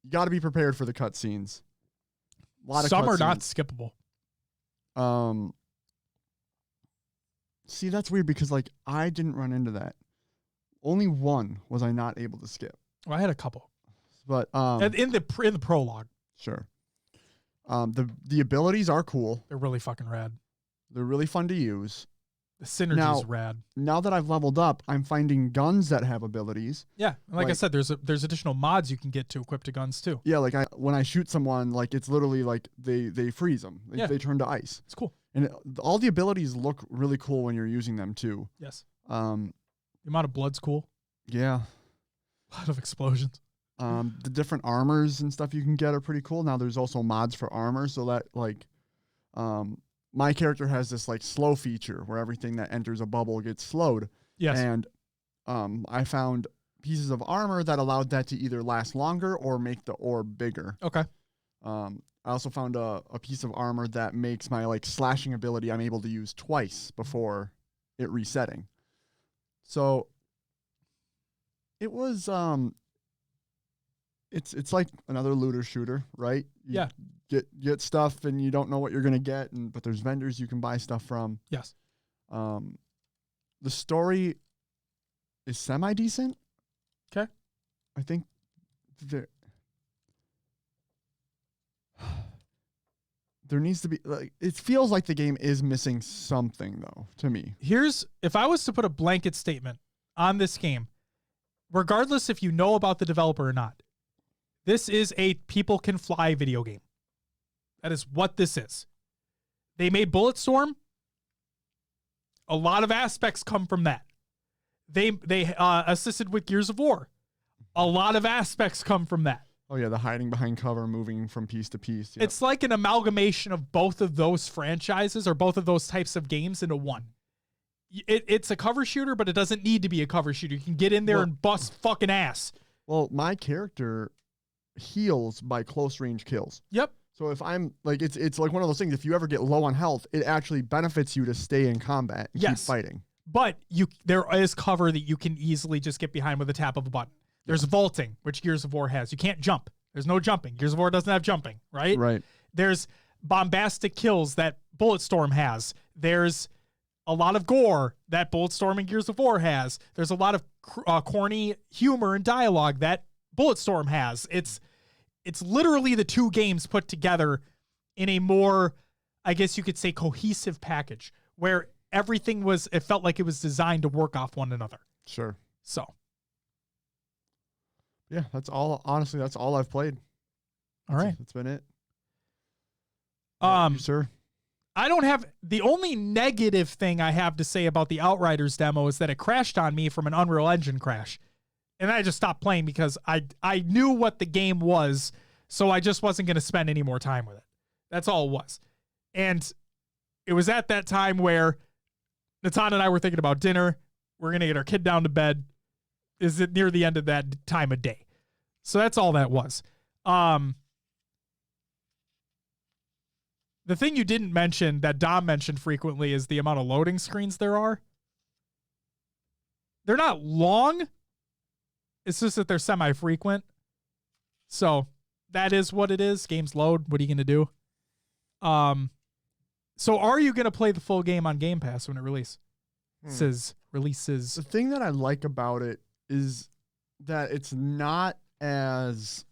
[SPEAKER 2] you got to be prepared for the cutscenes.
[SPEAKER 1] Some are not skippable.
[SPEAKER 2] See, that's weird because like I didn't run into that. Only one was I not able to skip.
[SPEAKER 1] Well, I had a couple,
[SPEAKER 2] but
[SPEAKER 1] in the prologue.
[SPEAKER 2] Sure. The abilities are cool.
[SPEAKER 1] They're really fucking rad.
[SPEAKER 2] They're really fun to use.
[SPEAKER 1] The synergy's rad.
[SPEAKER 2] Now that I've leveled up, I'm finding guns that have abilities.
[SPEAKER 1] Yeah, like I said, there's additional mods you can get to equip to guns too.
[SPEAKER 2] Yeah, like when I shoot someone, like it's literally like they freeze them. They turn to ice.
[SPEAKER 1] It's cool.
[SPEAKER 2] And all the abilities look really cool when you're using them too.
[SPEAKER 1] Yes. The amount of blood's cool.
[SPEAKER 2] Yeah.
[SPEAKER 1] A lot of explosions.
[SPEAKER 2] The different armors and stuff you can get are pretty cool. Now there's also mods for armor, so that like my character has this like slow feature where everything that enters a bubble gets slowed.
[SPEAKER 1] Yes.
[SPEAKER 2] And I found pieces of armor that allowed that to either last longer or make the orb bigger.
[SPEAKER 1] Okay.
[SPEAKER 2] I also found a piece of armor that makes my like slashing ability I'm able to use twice before it resetting. So it was it's like another looter shooter, right? You get stuff and you don't know what you're gonna get, but there's vendors you can buy stuff from.
[SPEAKER 1] Yes.
[SPEAKER 2] The story is semi decent.
[SPEAKER 1] Okay.
[SPEAKER 2] I think there needs to be like it feels like the game is missing something though to me.
[SPEAKER 1] If I was to put a blanket statement on this game, regardless if you know about the developer or not, this is a people can fly video game. That is what this is. They made Bulletstorm. A lot of aspects come from that. They assisted with Gears of War. A lot of aspects come from that.
[SPEAKER 2] Oh yeah, the hiding behind cover, moving from piece to piece. Yep.
[SPEAKER 1] It's like an amalgamation of both of those franchises or both of those types of games into one. It's a cover shooter, but it doesn't need to be a cover shooter. You can get in there and bust fucking ass.
[SPEAKER 2] Well, my character heals by close range kills.
[SPEAKER 1] Yep.
[SPEAKER 2] So if I'm like, it's like one of those things. If you ever get low on health, it actually benefits you to stay in combat and keep fighting.
[SPEAKER 1] But there is cover that you can easily just get behind with a tap of a button. There's vaulting, which Gears of War has. You can't jump. There's no jumping. Gears of War doesn't have jumping, right?
[SPEAKER 2] Right.
[SPEAKER 1] There's bombastic kills that Bulletstorm has. There's a lot of gore that Bulletstorm and Gears of War has. There's a lot of corny humor and dialogue that Bulletstorm has. It's literally the two games put together in a more, I guess you could say, cohesive package where everything it felt like it was designed to work off one another.
[SPEAKER 2] Sure.
[SPEAKER 1] So.
[SPEAKER 2] Yeah, that's all. Honestly, that's all I've played.
[SPEAKER 1] All right.
[SPEAKER 2] That's been it. You, sir.
[SPEAKER 1] I don't have the only negative thing I have to say about the Outriders demo is that it crashed on me from an Unreal Engine crash. And I just stopped playing because I knew what the game was, so I just wasn't going to spend any more time with it. That's all it was. And it was at that time where Natan and I were thinking about dinner. We're going to get our kid down to bed. Is it near the end of that time of day? So that's all that was. The thing you didn't mention that Dom mentioned frequently is the amount of loading screens there are. They're not long. It's just that they're semi-frequent. So that is what it is. Games load. What are you going to do? So are you going to play the full game on Game Pass when it releases?
[SPEAKER 2] The thing that I like about it is that it's not as,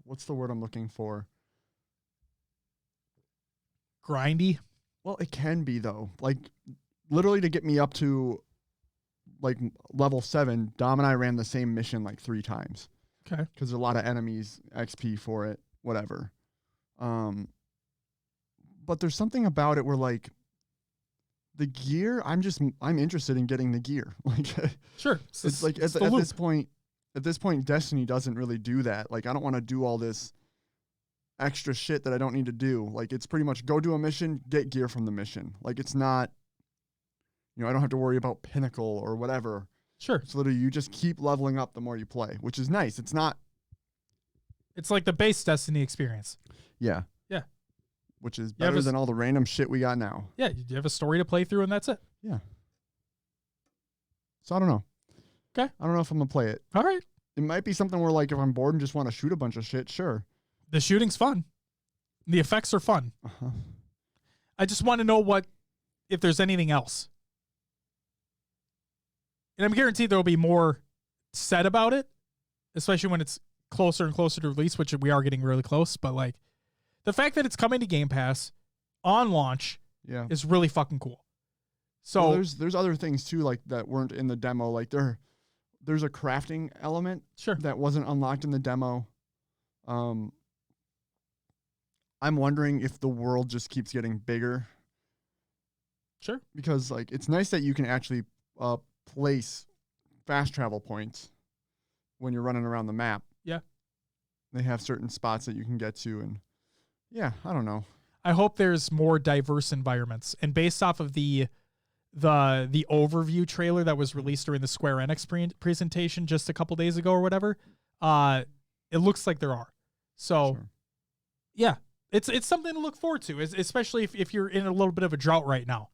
[SPEAKER 2] what's the word I'm looking for?
[SPEAKER 1] Grindy.
[SPEAKER 2] Well, it can be though. Like literally to get me up to like level 7, Dom and I ran the same mission like 3 times.
[SPEAKER 1] Okay.
[SPEAKER 2] Because there's a lot of enemies, XP for it, whatever. But there's something about it where like the gear, I'm interested in getting the gear. Like
[SPEAKER 1] sure.
[SPEAKER 2] It's like at this point, Destiny doesn't really do that. Like I don't want to do all this extra shit that I don't need to do. Like it's pretty much go do a mission, get gear from the mission. Like it's not, I don't have to worry about pinnacle or whatever.
[SPEAKER 1] Sure.
[SPEAKER 2] It's literally you just keep leveling up the more you play, which is nice. It's
[SPEAKER 1] like the base Destiny experience.
[SPEAKER 2] Yeah.
[SPEAKER 1] Yeah.
[SPEAKER 2] Which is better than all the random shit we got now.
[SPEAKER 1] Yeah, you have a story to play through and that's it.
[SPEAKER 2] Yeah. So I don't know.
[SPEAKER 1] Okay.
[SPEAKER 2] I don't know if I'm gonna play it.
[SPEAKER 1] All right.
[SPEAKER 2] It might be something where like if I'm bored and just want to shoot a bunch of shit, sure.
[SPEAKER 1] The shooting's fun. The effects are fun.
[SPEAKER 2] Uh-huh.
[SPEAKER 1] I just want to know if there's anything else. And I'm guaranteed there will be more said about it, especially when it's closer and closer to release, which we are getting really close. But like the fact that it's coming to Game Pass on launch is really fucking cool. So
[SPEAKER 2] there's other things too, like that weren't in the demo. Like there's a crafting element that wasn't unlocked in the demo. I'm wondering if the world just keeps getting bigger.
[SPEAKER 1] Sure.
[SPEAKER 2] Because like it's nice that you can actually place fast travel points when you're running around the map.
[SPEAKER 1] Yeah.
[SPEAKER 2] They have certain spots that you can get to, and yeah, I don't know.
[SPEAKER 1] I hope there's more diverse environments. And based off of the overview trailer that was released during the Square Enix presentation just a couple days ago or whatever, it looks like there are. So yeah, it's something to look forward to, especially if you're in a little bit of a drought right now.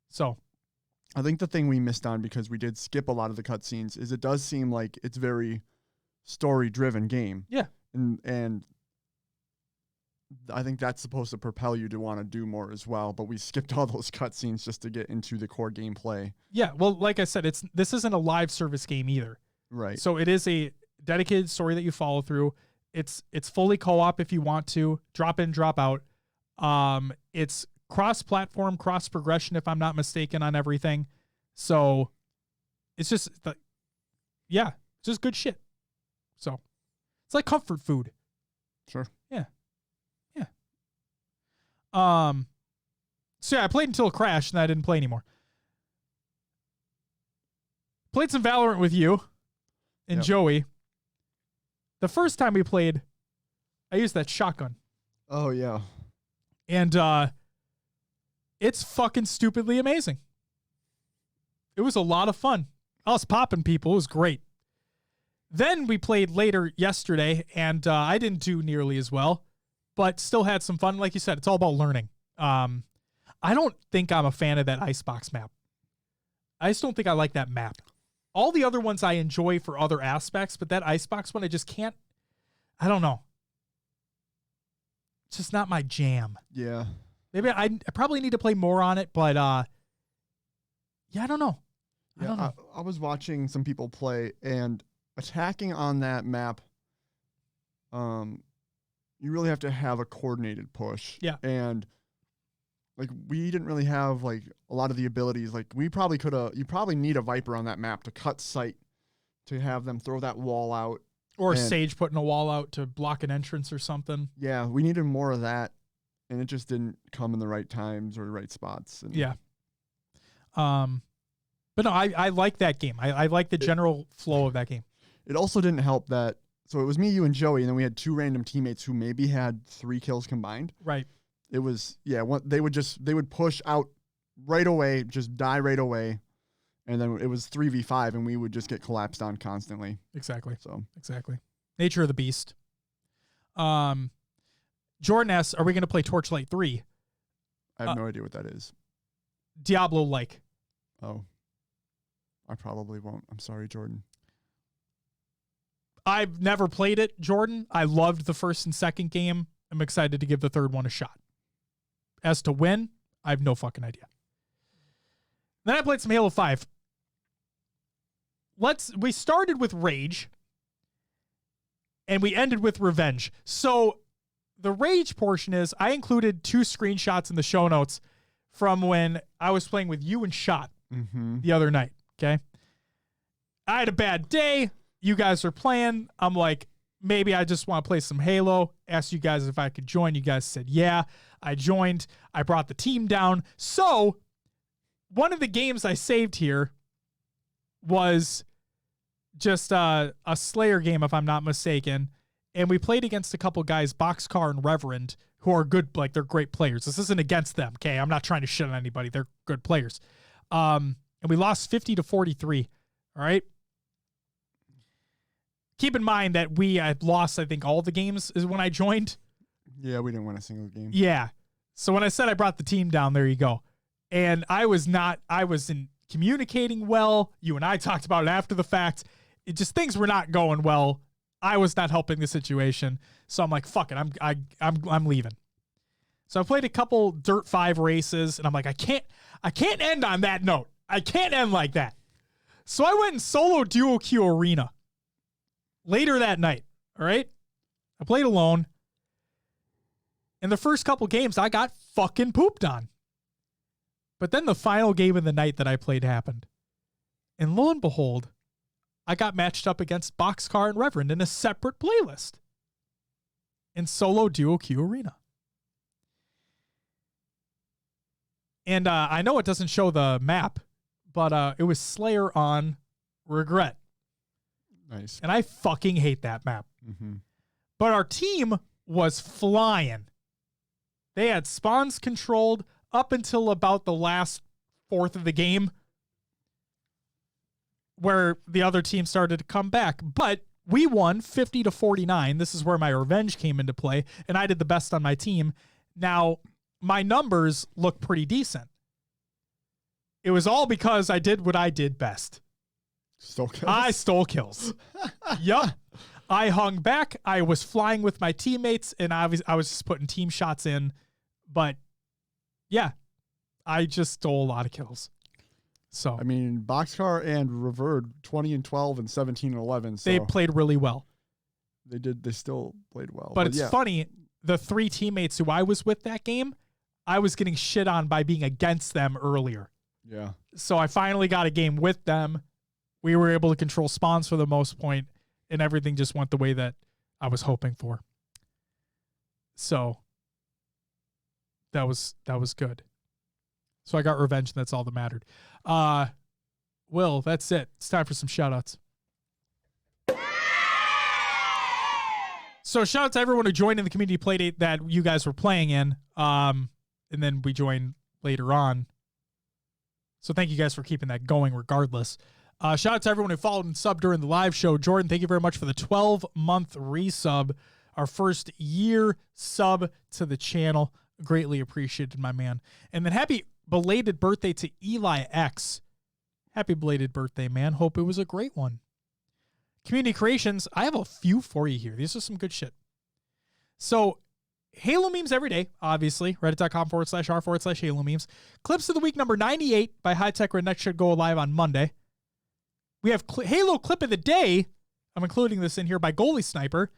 [SPEAKER 1] So
[SPEAKER 2] I think the thing we missed on, because we did skip a lot of the cutscenes, is it does seem like it's very story-driven game.
[SPEAKER 1] Yeah.
[SPEAKER 2] And I think that's supposed to propel you to want to do more as well, but we skipped all those cutscenes just to get into the core gameplay.
[SPEAKER 1] Yeah, well, like I said, this isn't a live service game either.
[SPEAKER 2] Right.
[SPEAKER 1] So it is a dedicated story that you follow through. It's fully co-op if you want to. Drop in, drop out. It's cross-platform, cross-progression, if I'm not mistaken, on everything. So it's just, just good shit. So it's like comfort food.
[SPEAKER 2] Sure.
[SPEAKER 1] Yeah. Yeah. So yeah, I played until it crashed and I didn't play anymore. Played some Valorant with you and Joey. The first time we played, I used that shotgun.
[SPEAKER 2] Oh yeah.
[SPEAKER 1] And it's fucking stupidly amazing. It was a lot of fun. I was popping people. It was great. Then we played later yesterday, and I didn't do nearly as well, but still had some fun. Like you said, it's all about learning. I don't think I'm a fan of that Icebox map. I just don't think I like that map. All the other ones I enjoy for other aspects, but that Icebox one, I just can't. I don't know. It's just not my jam.
[SPEAKER 2] Yeah.
[SPEAKER 1] Maybe I probably need to play more on it, but I don't know. I don't know.
[SPEAKER 2] I was watching some people play, and attacking on that map, you really have to have a coordinated push.
[SPEAKER 1] Yeah.
[SPEAKER 2] And like we didn't really have like a lot of the abilities. Like we probably could have. You probably need a Viper on that map to cut sight, to have them throw that wall out,
[SPEAKER 1] or Sage putting a wall out to block an entrance or something.
[SPEAKER 2] Yeah, we needed more of that. and it just didn't come in the right times or the right spots. And
[SPEAKER 1] Yeah. But no, I like that game. I like the general flow of that game.
[SPEAKER 2] It also didn't help that. So it was me, you, and Joey, and then we had 2 random teammates who maybe had 3 kills combined.
[SPEAKER 1] Right.
[SPEAKER 2] It was they would push out right away, just die right away, and then it was 3v5, and we would just get collapsed on constantly.
[SPEAKER 1] Exactly.
[SPEAKER 2] So
[SPEAKER 1] exactly. Nature of the beast. Jordan asks, are we going to play Torchlight 3?
[SPEAKER 2] I have no idea what that is.
[SPEAKER 1] Diablo-like.
[SPEAKER 2] Oh. I probably won't. I'm sorry, Jordan.
[SPEAKER 1] I've never played it, Jordan. I loved the first and second game. I'm excited to give the third one a shot. As to when, I have no fucking idea. Then I played some Halo 5. We started with Rage, and we ended with Revenge. So the Rage portion is, I included 2 screenshots in the show notes from when I was playing with you and Shot the other night, okay? I had a bad day. You guys are playing. I'm like, maybe I just want to play some Halo. Asked you guys if I could join. You guys said, yeah. I joined. I brought the team down. So one of the games I saved here was just a Slayer game, if I'm not mistaken. And we played against a couple guys, Boxcar and Reverend, who are good, like they're great players. This isn't against them, okay? I'm not trying to shit on anybody. They're good players. And we lost 50-43, all right? Keep in mind that we had lost, I think, all the games is when I joined.
[SPEAKER 2] Yeah, we didn't win a single game.
[SPEAKER 1] Yeah. So when I said I brought the team down, there you go. And I wasn't communicating well. You and I talked about it after the fact. It just, things were not going well. I was not helping the situation. So I'm like, fuck it. I'm leaving. So I played a couple Dirt 5 races, and I'm like, I can't end on that note. I can't end like that. So I went and solo duo queue arena later that night. All right. I played alone. In the first couple games, I got fucking pooped on. But then the final game of the night that I played happened. And lo and behold, I got matched up against Boxcar and Reverend in a separate playlist in solo duo queue arena. And I know it doesn't show the map, but it was Slayer on Regret.
[SPEAKER 2] Nice.
[SPEAKER 1] And I fucking hate that map.
[SPEAKER 2] Mm-hmm.
[SPEAKER 1] But our team was flying. They had spawns controlled up until about the last fourth of the game, where the other team started to come back. But we won 50-49. This is where my revenge came into play, and I did the best on my team. Now, my numbers look pretty decent. It was all because I did what I did best.
[SPEAKER 2] Stole kills?
[SPEAKER 1] I stole kills. Yup. I hung back. I was flying with my teammates, and I was just putting team shots in. But, yeah, I just stole a lot of kills. So
[SPEAKER 2] I mean, Boxcar and Revered 20-12 and 17-11. So
[SPEAKER 1] they played really well.
[SPEAKER 2] They still played well.
[SPEAKER 1] But it's funny, the 3 teammates who I was with that game, I was getting shit on by being against them earlier.
[SPEAKER 2] Yeah.
[SPEAKER 1] So I finally got a game with them. We were able to control spawns for the most point, and everything just went the way that I was hoping for. So that was good. So I got revenge, and that's all that mattered. Will, that's it. It's time for some shout-outs. So shout out to everyone who joined in the community playdate that you guys were playing in. And then we joined later on. So thank you guys for keeping that going regardless. Shout out to everyone who followed and subbed during the live show. Jordan, thank you very much for the 12-month resub. Our first year sub to the channel. Greatly appreciated, my man. And then happy belated birthday to Eli X. Happy belated birthday, man. Hope it was a great one. Community creations. I have a few for you here. These are some good shit. So Halo memes every day, obviously. Reddit.com/r/Halo memes. Clips of the week number 98 by High Tech Redneck should go live on Monday. We have Halo clip of the day. I'm including this in here by Goalie Sniper.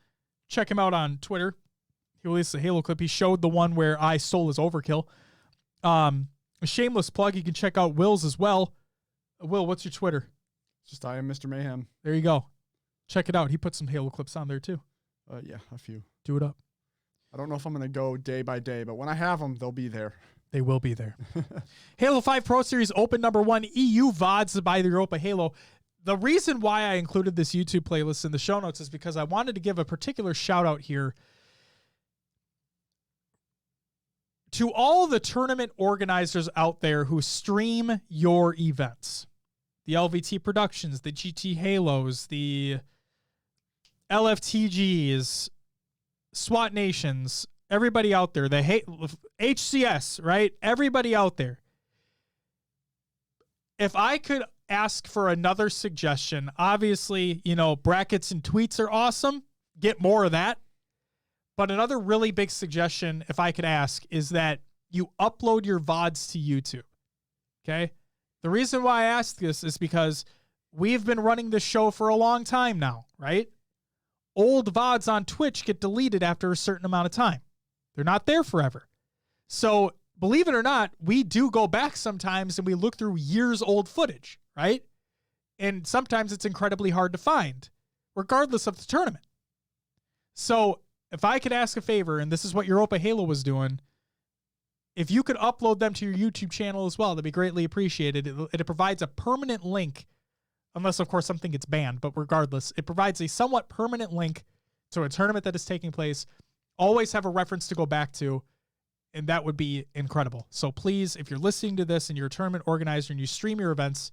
[SPEAKER 1] Check him out on Twitter. He released a Halo clip. He showed the one where I stole his overkill. A shameless plug. You can check out Will's as well. Will, what's your Twitter?
[SPEAKER 2] Just I am Mr. Mayhem.
[SPEAKER 1] There you go. Check it out. He put some Halo clips on there too.
[SPEAKER 2] Yeah, a few.
[SPEAKER 1] Do it up.
[SPEAKER 2] I don't know if I'm going to go day by day, but when I have them, they'll be there.
[SPEAKER 1] They will be there. Halo 5 Pro Series Open number 1 EU VODs by the Europa Halo. The reason why I included this YouTube playlist in the show notes is because I wanted to give a particular shout out here to all the tournament organizers out there who stream your events. The LVT Productions, the GT Halos, the LFTGs, SWAT Nations, everybody out there, the HCS, right? Everybody out there. If I could ask for another suggestion, obviously, brackets and tweets are awesome. Get more of that. But another really big suggestion, if I could ask, is that you upload your VODs to YouTube. Okay? The reason why I ask this is because we've been running this show for a long time now, right? Old VODs on Twitch get deleted after a certain amount of time. They're not there forever. So, believe it or not, we do go back sometimes and we look through years old footage, right? And sometimes it's incredibly hard to find, regardless of the tournament. So, if I could ask a favor, and this is what Europa Halo was doing, if you could upload them to your YouTube channel as well, that'd be greatly appreciated. It provides a permanent link, unless, of course, something gets banned. But regardless, it provides a somewhat permanent link to a tournament that is taking place. Always have a reference to go back to, and that would be incredible. So please, if you're listening to this and you're a tournament organizer and you stream your events,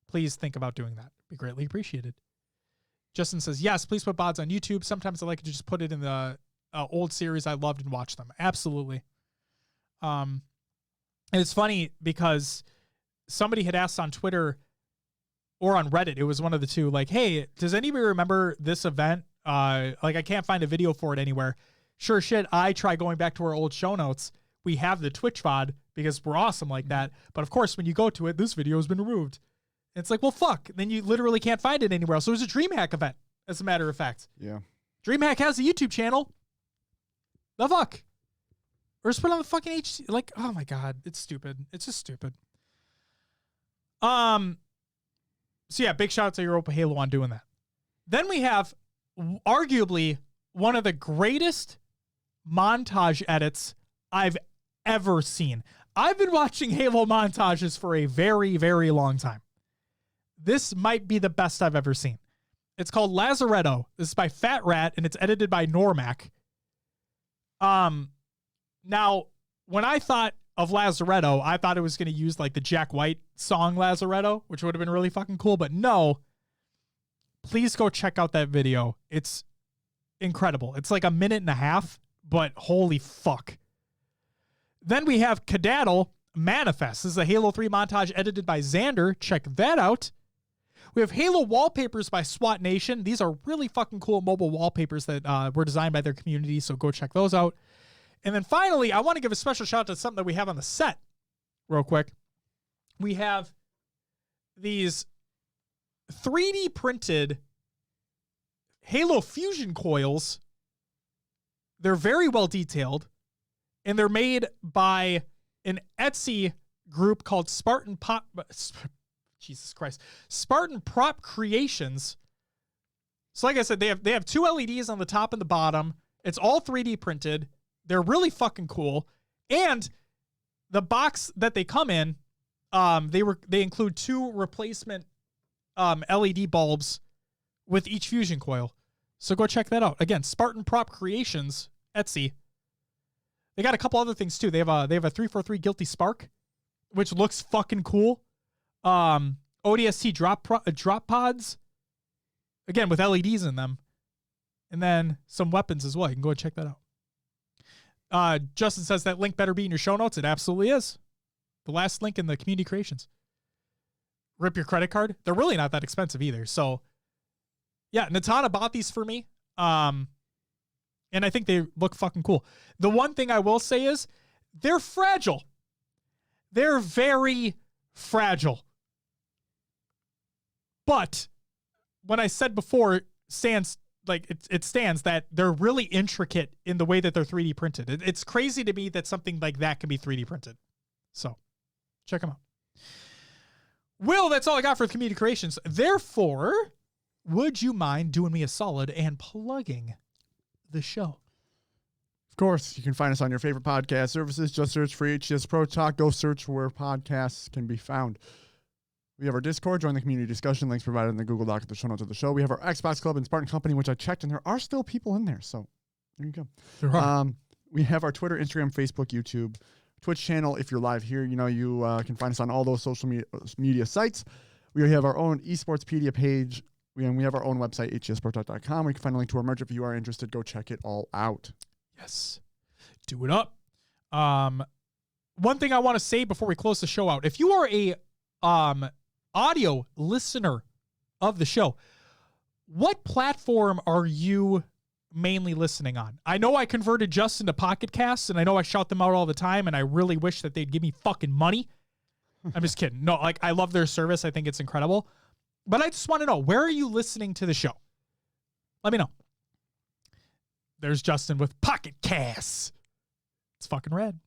[SPEAKER 1] please think about doing that. It'd be greatly appreciated. Justin says, yes, please put VODs on YouTube. Sometimes I like to just put it in the old series I loved and watch them. Absolutely. And it's funny because somebody had asked on Twitter or on Reddit, it was one of the two, like, hey, does anybody remember this event? I can't find a video for it anywhere. Sure shit, I try going back to our old show notes. We have the Twitch VOD because we're awesome like that. But of course, when you go to it, this video has been removed. And it's like, well, fuck. Then you literally can't find it anywhere else. So it was a DreamHack event, as a matter of fact.
[SPEAKER 2] Yeah.
[SPEAKER 1] DreamHack has a YouTube channel. The fuck? Or just put it on the fucking HC. Like, oh my God. It's stupid. It's just stupid. So yeah, big shout out to Europa Halo on doing that. Then we have arguably one of the greatest montage edits I've ever seen. I've been watching Halo montages for a very, very long time. This might be the best I've ever seen. It's called Lazaretto. This is by Fat Rat, and it's edited by Normac. Now, when I thought of Lazaretto, I thought it was going to use like the Jack White song Lazaretto, which would have been really fucking cool, but no. Please go check out that video. It's incredible. It's like a minute and a half, but holy fuck. Then we have Cadaddle Manifest. This is a Halo 3 montage edited by Xander. Check that out. We have Halo wallpapers by SWAT Nation. These are really fucking cool mobile wallpapers that were designed by their community, so go check those out. And then finally, I want to give a special shout out to something that we have on the set real quick. We have these 3D printed Halo fusion coils. They're very well detailed, and they're made by an Etsy group called Spartan Prop Creations. So like I said, they have two LEDs on the top and the bottom. It's all 3D printed. They're really fucking cool. And the box that they come in, they include two replacement LED bulbs with each fusion coil. So go check that out. Again, Spartan Prop Creations, Etsy. They got a couple other things too. They have a 343 Guilty Spark, which looks fucking cool. ODST drop pods, again with LEDs in them, and then some weapons as well. You can go and check that out. Justin says that link better be in your show notes. It absolutely is. The last link in the community creations. Rip your credit card. They're really not that expensive either. So yeah, Natana bought these for me. And I think they look fucking cool. The one thing I will say is they're fragile. They're very fragile. But when I said before, it stands that they're really intricate in the way that they're 3D printed. It's crazy to me that something like that can be 3D printed. So check them out. Will, that's all I got for the community creations. Therefore, would you mind doing me a solid and plugging the show?
[SPEAKER 2] Of course, you can find us on your favorite podcast services. Just search for HCS Pro Talk. Go search where podcasts can be found. We have our Discord. Join the community discussion. Links provided in the Google Doc at the show notes of the show. We have our Xbox Club and Spartan Company, which I checked, and there are still people in there. So there you go.
[SPEAKER 1] There are.
[SPEAKER 2] We have our Twitter, Instagram, Facebook, YouTube, Twitch channel. If you're live here, you can find us on all those social media sites. We have our own eSportspedia page. We have our own website, hcsprotalk.com. We can find a link to our merch. If you are interested, go check it all out.
[SPEAKER 1] Yes. Do it up. One thing I want to say before we close the show out. If you are a audio listener of the show, what platform are you mainly listening on? I know I converted Justin to Pocket Casts, and I know I shout them out all the time, and I really wish that they'd give me fucking money. I'm just kidding. No, like, I love their service. I think it's incredible. But I just want to know, where are you listening to the show? Let me know. There's Justin with Pocket Casts. It's fucking rad.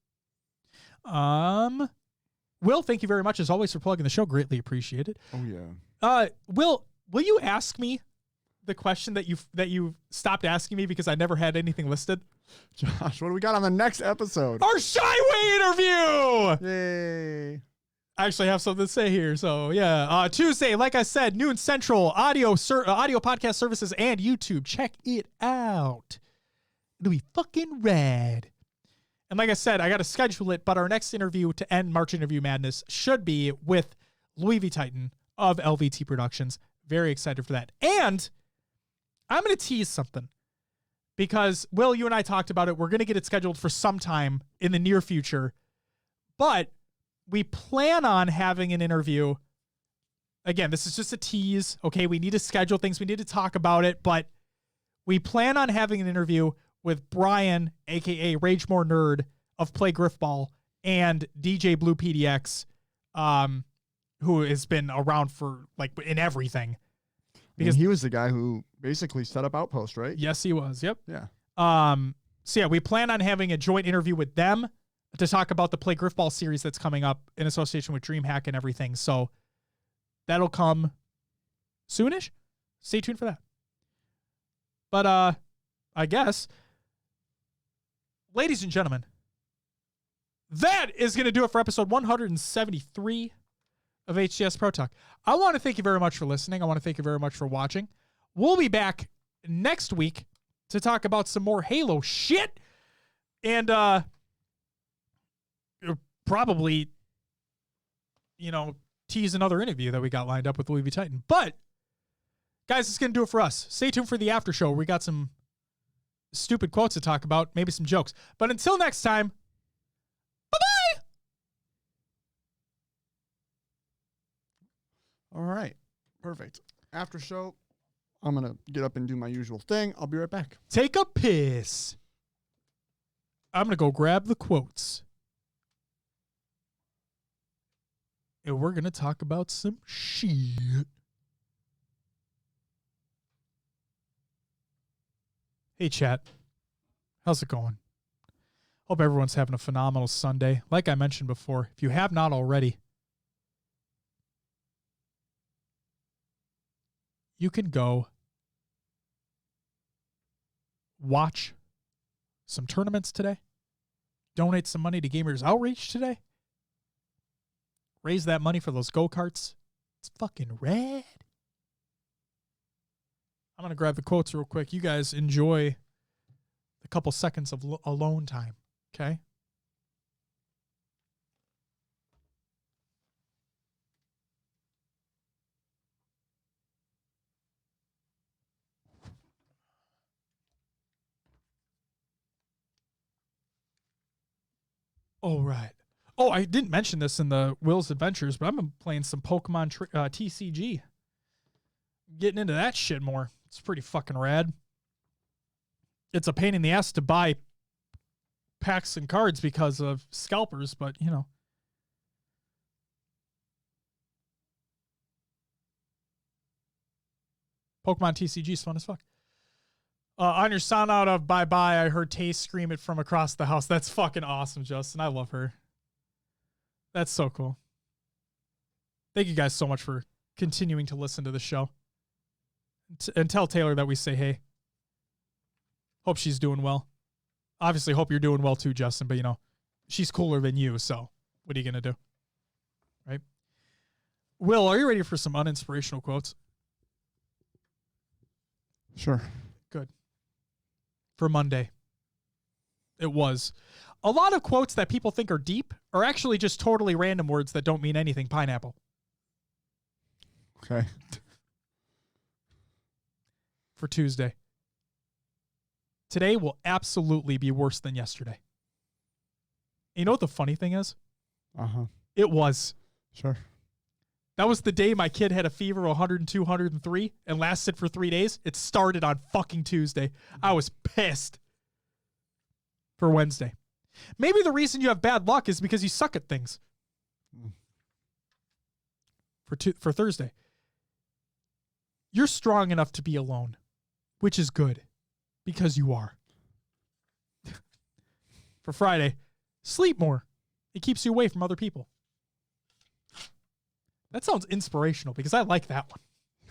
[SPEAKER 1] Will, thank you very much as always for plugging the show. Greatly appreciated.
[SPEAKER 2] Oh yeah.
[SPEAKER 1] Will you ask me the question that you stopped asking me because I never had anything listed?
[SPEAKER 2] Josh, what do we got on the next episode?
[SPEAKER 1] Our ShyWay interview!
[SPEAKER 2] Yay.
[SPEAKER 1] I actually have something to say here. So yeah, Tuesday, like I said, noon Central, audio podcast services and YouTube. Check it out. It'll be fucking rad. And like I said, I got to schedule it, but our next interview to end March Interview Madness should be with Louis V. Titan of LVT Productions. Very excited for that. And I'm going to tease something because, Will, you and I talked about it. We're going to get it scheduled for some time in the near future, but we plan on having an interview. Again, this is just a tease. Okay, we need to schedule things. We need to talk about it, but we plan on having an interview with Brian, a.k.a. Rage More Nerd of Play Griffball, and DJ Blue PDX, who has been around for, like, in everything.
[SPEAKER 2] Because he was the guy who basically set up Outpost, right?
[SPEAKER 1] Yes, he was. Yep.
[SPEAKER 2] Yeah.
[SPEAKER 1] So, yeah, we plan on having a joint interview with them to talk about the Play Griffball series that's coming up in association with DreamHack and everything. So that'll come soonish. Stay tuned for that. But I guess, ladies and gentlemen, that is going to do it for episode 173 of HCS Pro Talk. I want to thank you very much for listening. I want to thank you very much for watching. We'll be back next week to talk about some more Halo shit. And probably, tease another interview that we got lined up with Louis V. Titan. But, guys, it's going to do it for us. Stay tuned for the after show. We got some stupid quotes to talk about, maybe some jokes. But until next time, bye-bye!
[SPEAKER 2] All right. Perfect. After show, I'm going to get up and do my usual thing. I'll be right back.
[SPEAKER 1] Take a piss. I'm going to go grab the quotes. And we're going to talk about some shit. Hey, chat. How's it going? Hope everyone's having a phenomenal Sunday. Like I mentioned before, if you have not already, you can go watch some tournaments today, donate some money to Gamers Outreach today, raise that money for those go-karts. It's fucking rad. I'm going to grab the quotes real quick. You guys enjoy a couple seconds of alone time, okay? All right. Oh, I didn't mention this in the Will's Adventures, but I've been playing some Pokemon TCG. Getting into that shit more. It's pretty fucking rad. It's a pain in the ass to buy packs and cards because of scalpers, but, Pokemon TCG is fun as fuck. On your sound out of Bye Bye, I heard Tay scream it from across the house. That's fucking awesome, Justin. I love her. That's so cool. Thank you guys so much for continuing to listen to the show. And tell Taylor that we say hey. Hope she's doing well. Obviously, hope you're doing well too, Justin, but, she's cooler than you, so what are you going to do? Right? Will, are you ready for some uninspirational quotes?
[SPEAKER 2] Sure.
[SPEAKER 1] Good. For Monday. It was. A lot of quotes that people think are deep are actually just totally random words that don't mean anything. Pineapple.
[SPEAKER 2] Okay.
[SPEAKER 1] For Tuesday. Today will absolutely be worse than yesterday. You know what the funny thing is?
[SPEAKER 2] Uh-huh.
[SPEAKER 1] It was.
[SPEAKER 2] Sure.
[SPEAKER 1] That was the day my kid had a fever of 102, 103 and lasted for 3 days. It started on fucking Tuesday. I was pissed. For Wednesday. Maybe the reason you have bad luck is because you suck at things. For Thursday. You're strong enough to be alone, which is good because you are. For Friday, sleep more. It keeps you away from other people. That sounds inspirational because I like that one.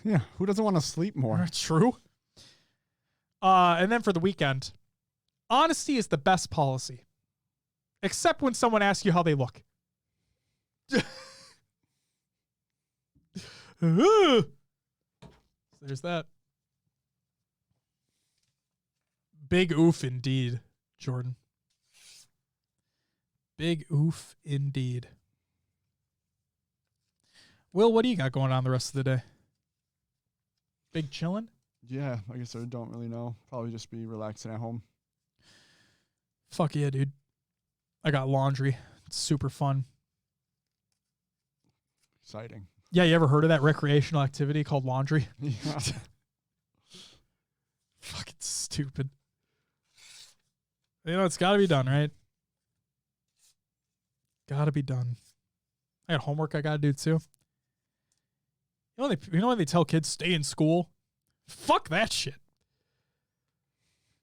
[SPEAKER 2] Yeah, who doesn't want to sleep more?
[SPEAKER 1] True. And then for the weekend, honesty is the best policy, except when someone asks you how they look. So there's that. Big oof indeed, Jordan. Big oof indeed. Will, what do you got going on the rest of the day? Big chillin'?
[SPEAKER 2] Yeah, I guess I don't really know. Probably just be relaxing at home.
[SPEAKER 1] Fuck yeah, dude. I got laundry. It's super fun.
[SPEAKER 2] Exciting.
[SPEAKER 1] Yeah, you ever heard of that recreational activity called laundry?
[SPEAKER 2] Yeah.
[SPEAKER 1] Fucking stupid. It's got to be done, right? Got to be done. I got homework I got to do too. You know when they tell kids stay in school? Fuck that shit.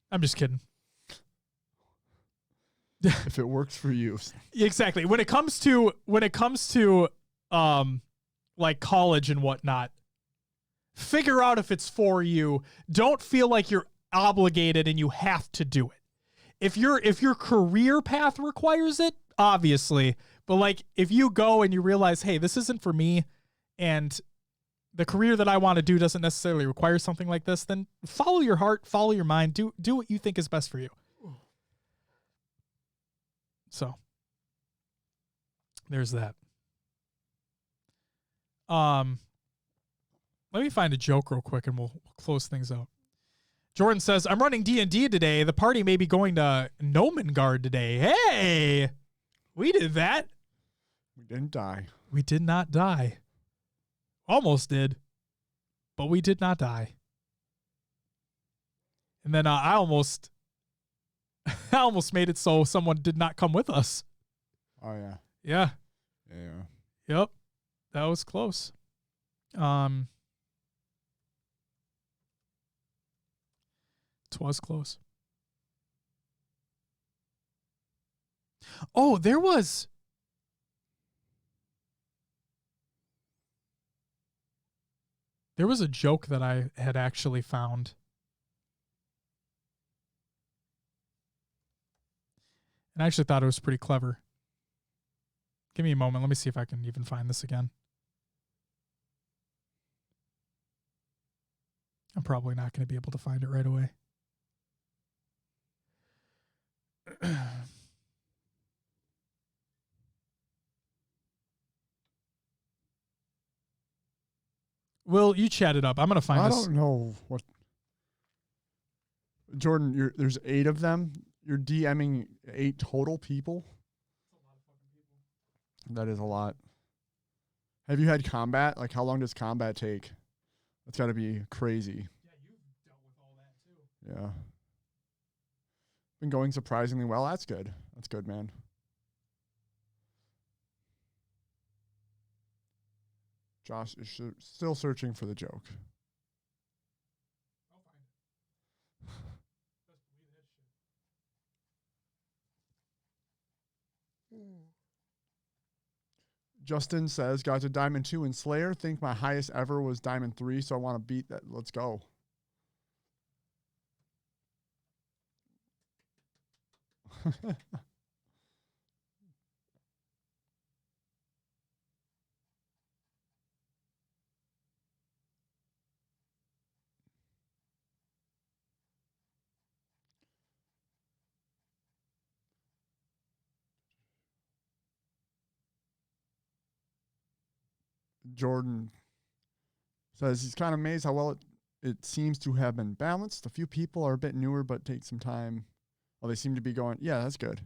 [SPEAKER 1] I'm just kidding.
[SPEAKER 2] If it works for you.
[SPEAKER 1] Exactly. When it comes to like college and whatnot, figure out if it's for you. Don't feel like you're obligated and you have to do it. If your career path requires it, obviously, but like if you go and you realize, hey, this isn't for me and the career that I want to do doesn't necessarily require something like this, then follow your heart, follow your mind, do what you think is best for you. So there's that. Let me find a joke real quick and we'll close things out. Jordan says, I'm running D&D today. The party may be going to Nomengard today. Hey, we did that.
[SPEAKER 2] We didn't die.
[SPEAKER 1] We did not die. Almost did, but we did not die. And then I almost made it so someone did not come with us.
[SPEAKER 2] Oh, yeah.
[SPEAKER 1] Yeah.
[SPEAKER 2] Yeah.
[SPEAKER 1] Yep. That was close. It was close. Oh, there was a joke that I had actually found. And I actually thought it was pretty clever. Give me a moment. Let me see if I can even find this again. I'm probably not going to be able to find it right away. Will, you chat it up. I'm going to find this.
[SPEAKER 2] I don't know what. Jordan, there's 8 of them. You're DMing 8 total people. That is a lot. Have you had combat? Like, how long does combat take? That's got to be crazy.
[SPEAKER 1] Yeah, you've dealt with all that too.
[SPEAKER 2] Yeah. Been going surprisingly well. That's good. That's good, man. Josh is still searching for the joke.
[SPEAKER 1] I'll find it. Best believe that shit.
[SPEAKER 2] Justin says, got to Diamond 2 in Slayer. Think my highest ever was Diamond 3, so I want to beat that. Let's go. Jordan says he's kind of amazed how well it seems to have been balanced. A few people are a bit newer, but take some time. Well, they seem to be going, yeah, that's good.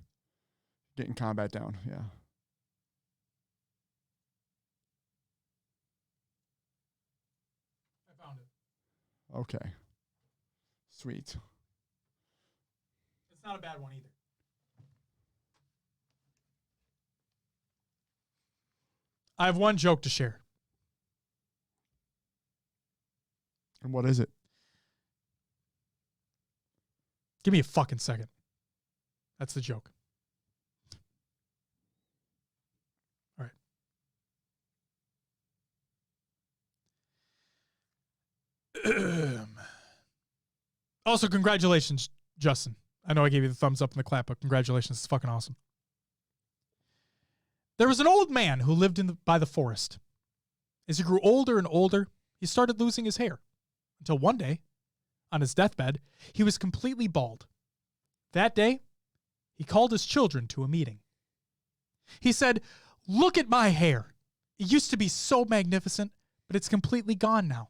[SPEAKER 2] Getting combat down, yeah.
[SPEAKER 1] I found it.
[SPEAKER 2] Okay. Sweet.
[SPEAKER 1] It's not a bad one either. I have one joke to share.
[SPEAKER 2] And what is it?
[SPEAKER 1] Give me a fucking second. That's the joke. All right. Also, congratulations, Justin. I know I gave you the thumbs up and the clap, but congratulations. It's fucking awesome. There was an old man who lived by the forest. As he grew older and older, he started losing his hair. Until one day, on his deathbed, he was completely bald. That day, he called his children to a meeting. He said, "Look at my hair. It used to be so magnificent, but it's completely gone now.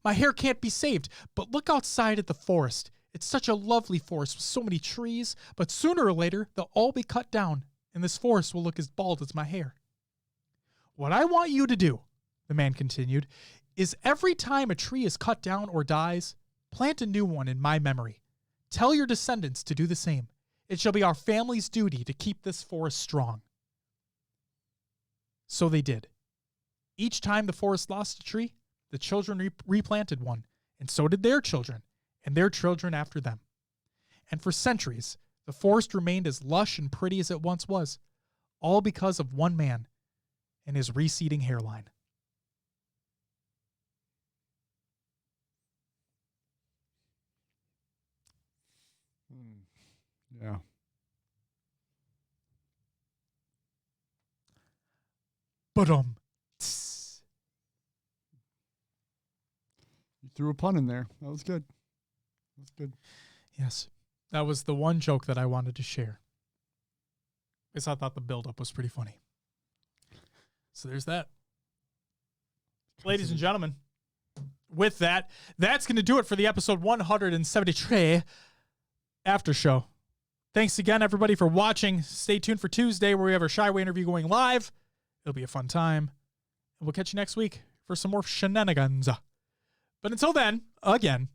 [SPEAKER 1] My hair can't be saved, but look outside at the forest. It's such a lovely forest with so many trees, but sooner or later, they'll all be cut down, and this forest will look as bald as my hair. What I want you to do," the man continued, "is every time a tree is cut down or dies, plant a new one in my memory. Tell your descendants to do the same. It shall be our family's duty to keep this forest strong." So they did. Each time the forest lost a tree, the children replanted one, and so did their children, and their children after them. And for centuries, the forest remained as lush and pretty as it once was, all because of one man and his receding hairline.
[SPEAKER 2] Yeah.
[SPEAKER 1] But
[SPEAKER 2] You threw a pun in there. That was good. That's good.
[SPEAKER 1] yes, that was the one joke that I wanted to share. Because I thought the build-up was pretty funny. So there's that. Ladies and gentlemen, with that, that's going to do it for the episode 173 after show. Thanks again, everybody, for watching. Stay tuned for Tuesday, where we have our ShyWay interview going live. It'll be a fun time. And we'll catch you next week for some more shenanigans. But until then, again,